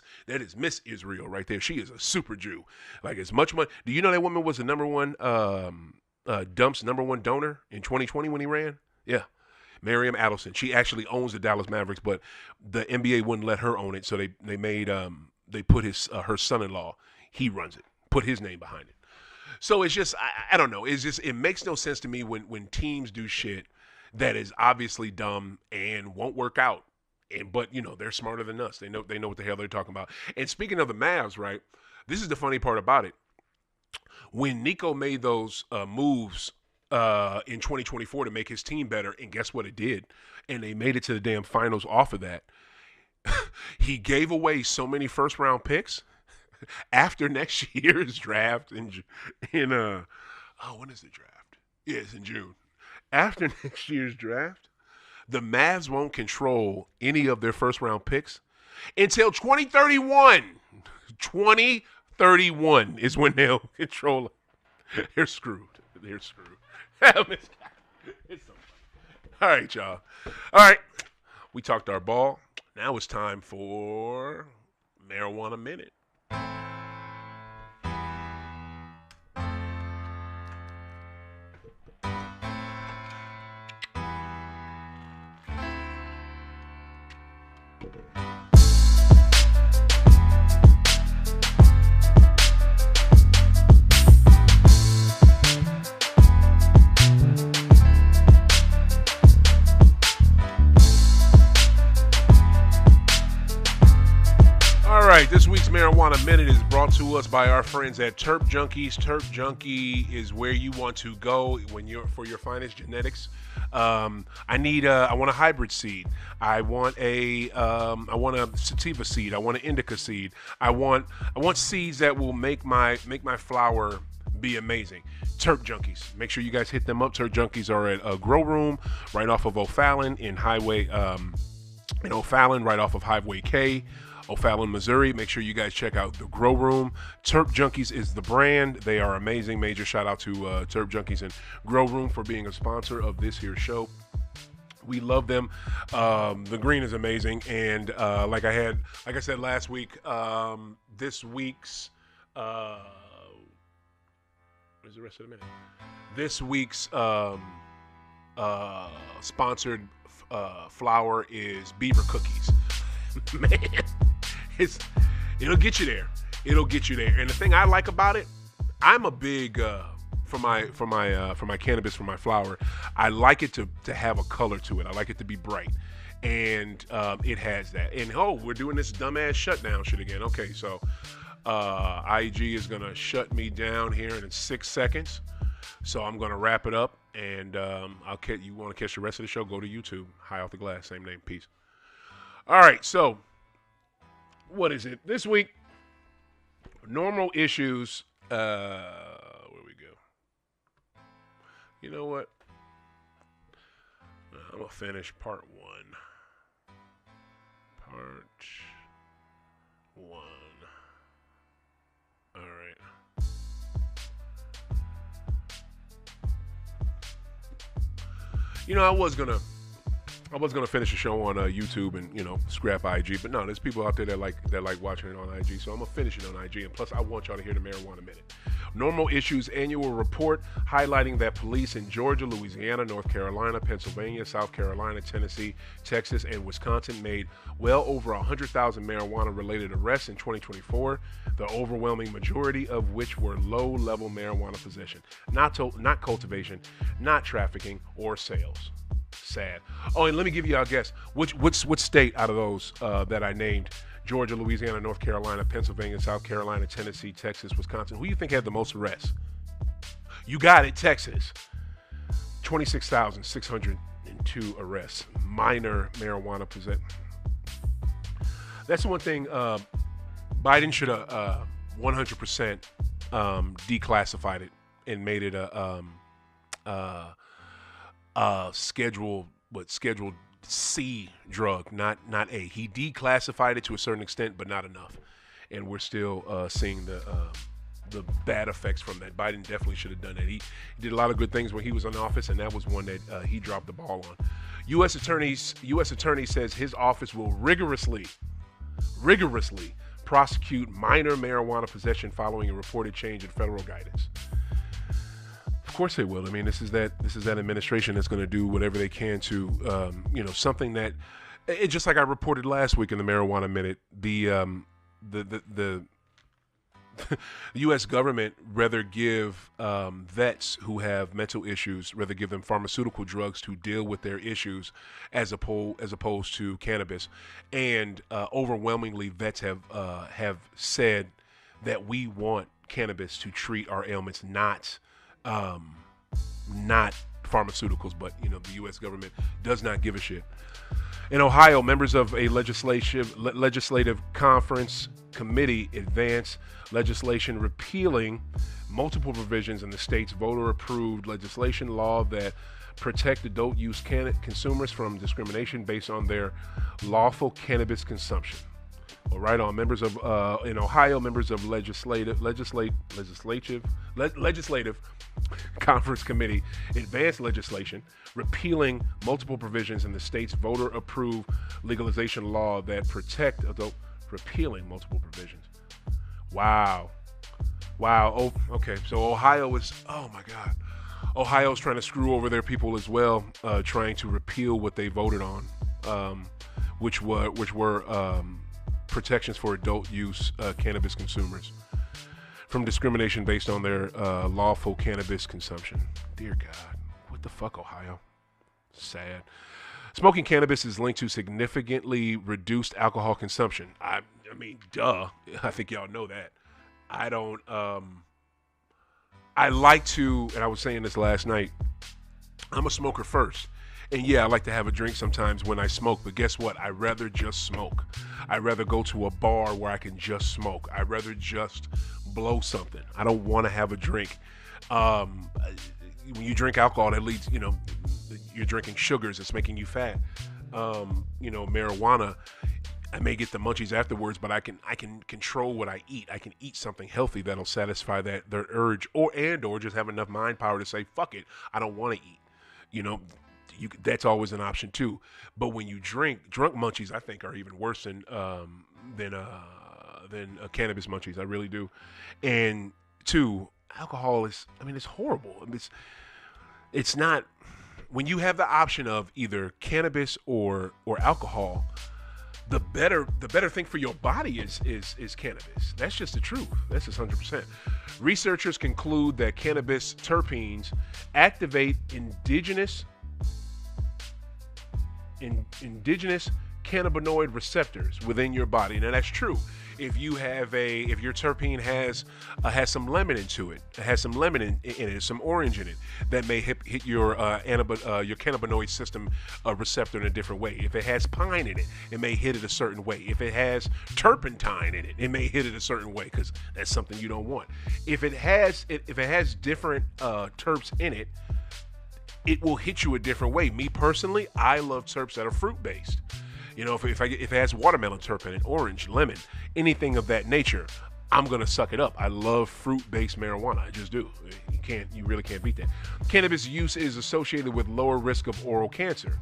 Israel right there. She is a super Jew. Like as much money. Do you know that woman was the number one Dump's number one donor in 2020 when he ran? Yeah. Miriam Adelson. She actually owns the Dallas Mavericks, but the NBA wouldn't let her own it, so they put her son-in-law. He runs it. Put his name behind it. So it's just I don't know. It's just it makes no sense to me when teams do shit that is obviously dumb and won't work out. But they're smarter than us. They know what the hell they're talking about. And speaking of the Mavs, right? This is the funny part about it. When Nico made those moves in 2024 to make his team better, and guess what it did? And they made it to the damn finals off of that. He gave away so many first round picks after next year's draft when is the draft? Yeah, it's in June. After next year's draft, the Mavs won't control any of their first round picks until 2031. 2031 is when they'll control it. They're screwed. It's so funny. All right, y'all. All right. We talked our ball. Now it's time for Marijuana Minute. This week's Marijuana Minute is brought to us by our friends at Terp Junkies. Terp Junkie is where you want to go for your finest genetics. I want a hybrid seed. I want a sativa seed. I want an indica seed. I want seeds that will make my flower be amazing. Terp Junkies. Make sure you guys hit them up. Terp Junkies are at a grow room right off of O'Fallon in O'Fallon, right off of Highway K. O'Fallon, Missouri. Make sure you guys check out the Grow Room. Terp Junkies is the brand. They are amazing. Major shout out to Terp Junkies and Grow Room for being a sponsor of this here show. We love them. The green is amazing. And like I said last week, this week's where's the rest of the minute? This week's sponsored flower is Beaver Cookies. Man, it'll get you there. And the thing I like about it, I'm a big for my cannabis, for my flower, I like it to have a color to it. I like it to be bright, and it has that. And we're doing this dumbass shutdown shit again. Okay, so IG is gonna shut me down here in 6 seconds, so I'm gonna wrap it up. And you want to catch the rest of the show? Go to YouTube. High Off the Glass, same name. Peace. All right, so what is it this week? Normal issues. Where we go? You know what? I'm gonna finish part one. All right. I was gonna finish the show on YouTube and scrap IG, but no, there's people out there that like watching it on IG, so I'm gonna finish it on IG. And plus, I want y'all to hear the Marijuana Minute. Normal Issues annual report highlighting that police in Georgia, Louisiana, North Carolina, Pennsylvania, South Carolina, Tennessee, Texas, and Wisconsin made well over 100,000 marijuana-related arrests in 2024. The overwhelming majority of which were low-level marijuana possession, not cultivation, not trafficking or sales. Sad. Oh, and let me give you our guess. Which state out of those that I named Georgia, Louisiana, North Carolina, Pennsylvania, South Carolina, Tennessee, Texas, Wisconsin. Who do you think had the most arrests? You got it, Texas. 26,602 arrests. Minor marijuana possession. That's the one thing Biden should have 100% declassified it and made it a scheduled C drug, not A. He declassified it to a certain extent, but not enough, and we're still seeing the bad effects from that. Biden definitely should have done that. He did a lot of good things when he was in office, and that was one that he dropped the ball on. U.S. attorney says his office will rigorously prosecute minor marijuana possession following a reported change in federal guidance. Of course they will. I mean, this is that administration that's going to do whatever they can to, something that, it just like I reported last week in the Marijuana Minute, the U.S. government rather give vets who have mental issues, rather give them pharmaceutical drugs to deal with their issues as opposed to cannabis. And overwhelmingly, vets have said that we want cannabis to treat our ailments, not pharmaceuticals. But the U.S. government does not give a shit. In Ohio, members of a legislative conference committee advanced legislation repealing multiple provisions in the state's voter-approved legislation law that protect adult use consumers from discrimination based on their lawful cannabis consumption. Well, right on. Members of in Ohio, members of legislative conference committee advanced legislation repealing multiple provisions in the state's voter-approved legalization law that protect adult. Repealing multiple provisions. Wow. Oh, okay. So Ohio is. Oh my God. Ohio's trying to screw over their people as well, trying to repeal what they voted on, which were protections for adult use cannabis consumers from discrimination based on their lawful cannabis consumption. Dear God, what the fuck, Ohio? Sad. Smoking cannabis is linked to significantly reduced alcohol consumption. I mean, duh. I think y'all know that. I don't. I like to, and I was saying this last night, I'm a smoker first. And yeah, I like to have a drink sometimes when I smoke, but guess what? I'd rather just smoke. I'd rather go to a bar where I can just smoke. I'd rather just blow something. I don't want to have a drink. When you drink alcohol, that leads, you're drinking sugars. It's making you fat. Marijuana, I may get the munchies afterwards, but I can control what I eat. I can eat something healthy that'll satisfy their urge, or just have enough mind power to say, fuck it, I don't want to eat. That's always an option too. But when you drunk munchies, I think are even worse than cannabis munchies. I really do. And two, alcohol is, it's horrible. It's not, when you have the option of either cannabis or alcohol, the better thing for your body is cannabis. That's just the truth. That's just 100%. Researchers conclude that cannabis terpenes activate indigenous cannabinoid receptors within your body. Now that's true. If your terpene has some lemon into it, has some lemon in it, some orange in it, that may hit your cannabinoid system receptor in a different way. If it has pine in it, it may hit it a certain way. If it has turpentine in it, it may hit it a certain way, because that's something you don't want. If it has different terps in it, it will hit you a different way. Me personally, I love terps that are fruit based. If it has watermelon terp in it, orange, lemon, anything of that nature, I'm gonna suck it up. I love fruit-based marijuana. I just do. You really can't beat that. Cannabis use is associated with lower risk of oral cancer.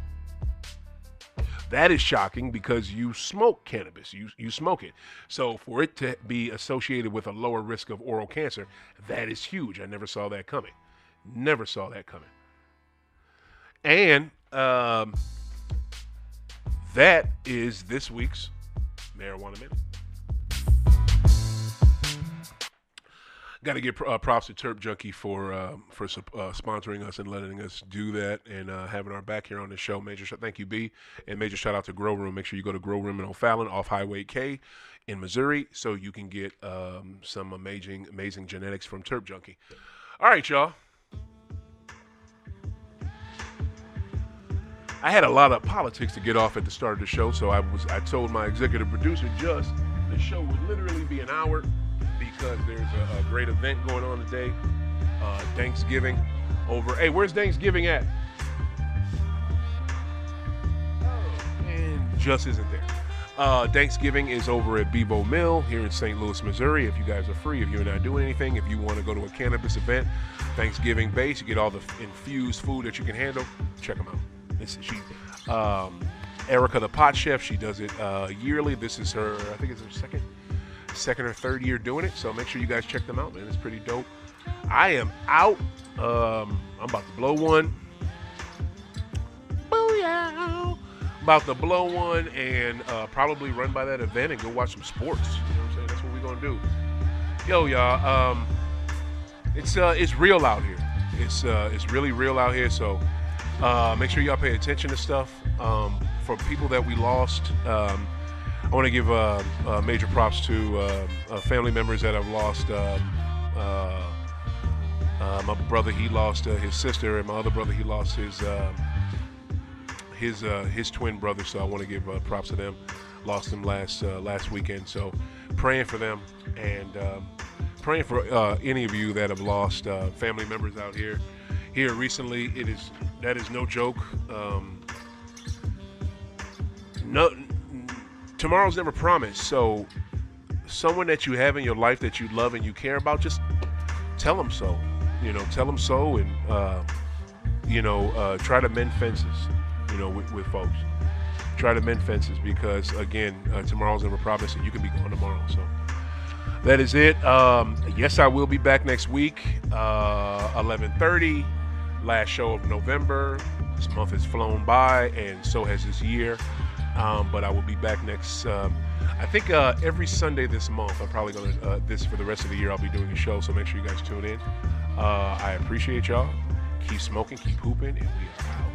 That is shocking because you smoke cannabis. You smoke it. So for it to be associated with a lower risk of oral cancer, that is huge. I never saw that coming. And that is this week's Marijuana Minute. Got to give props to Terp Junkie for sponsoring us and letting us do that and having our back here on the show. Thank you, B, and major shout out to Grow Room. Make sure you go to Grow Room in O'Fallon off Highway K in Missouri so you can get some amazing genetics from Terp Junkie. All right, y'all. I had a lot of politics to get off at the start of the show, so I told my executive producer just the show would literally be an hour because there's a great event going on today, Thanksgiving over. Hey, where's Thanksgiving at? And just isn't there. Thanksgiving is over at Bevo Mill here in St. Louis, Missouri. If you guys are free, if you're not doing anything, if you want to go to a cannabis event, Thanksgiving base, you get all the infused food that you can handle. Check them out. Erica the Pot Chef, she does it yearly. This is her, I think it's her second or third year doing it. So make sure you guys check them out, man. It's pretty dope. I am out. I'm about to blow one. Booyah! About to blow one and probably run by that event and go watch some sports. You know what I'm saying? That's what we're gonna do. Yo, y'all. It's real out here. It's really real out here. So. Make sure y'all pay attention to stuff. For people that we lost, I want to give major props to family members that have lost. My brother, he lost his sister, and my other brother, he lost his twin brother. So I want to give props to them. Lost them last weekend. So praying for them and praying for any of you that have lost family members out here. Here recently, that is no joke. Tomorrow's never promised. So, someone that you have in your life that you love and you care about, just tell them so. Tell them so, and try to mend fences. With folks, try to mend fences because again, tomorrow's never promised, and you can be gone tomorrow. So. That is it. Yes, I will be back next week, 11:30. Last show of November. This month has flown by, and so has this year. But I will be back next. I think every Sunday this month. I'm probably gonna this for the rest of the year. I'll be doing a show, so make sure you guys tune in. I appreciate y'all. Keep smoking, keep hooping, and we are out.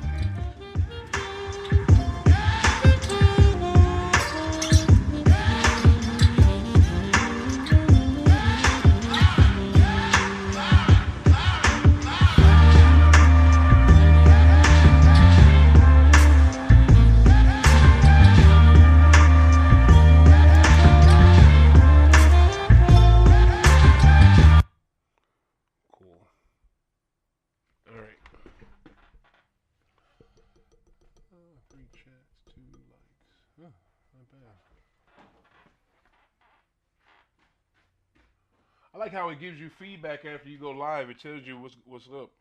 I like how it gives you feedback after you go live. It tells you what's up.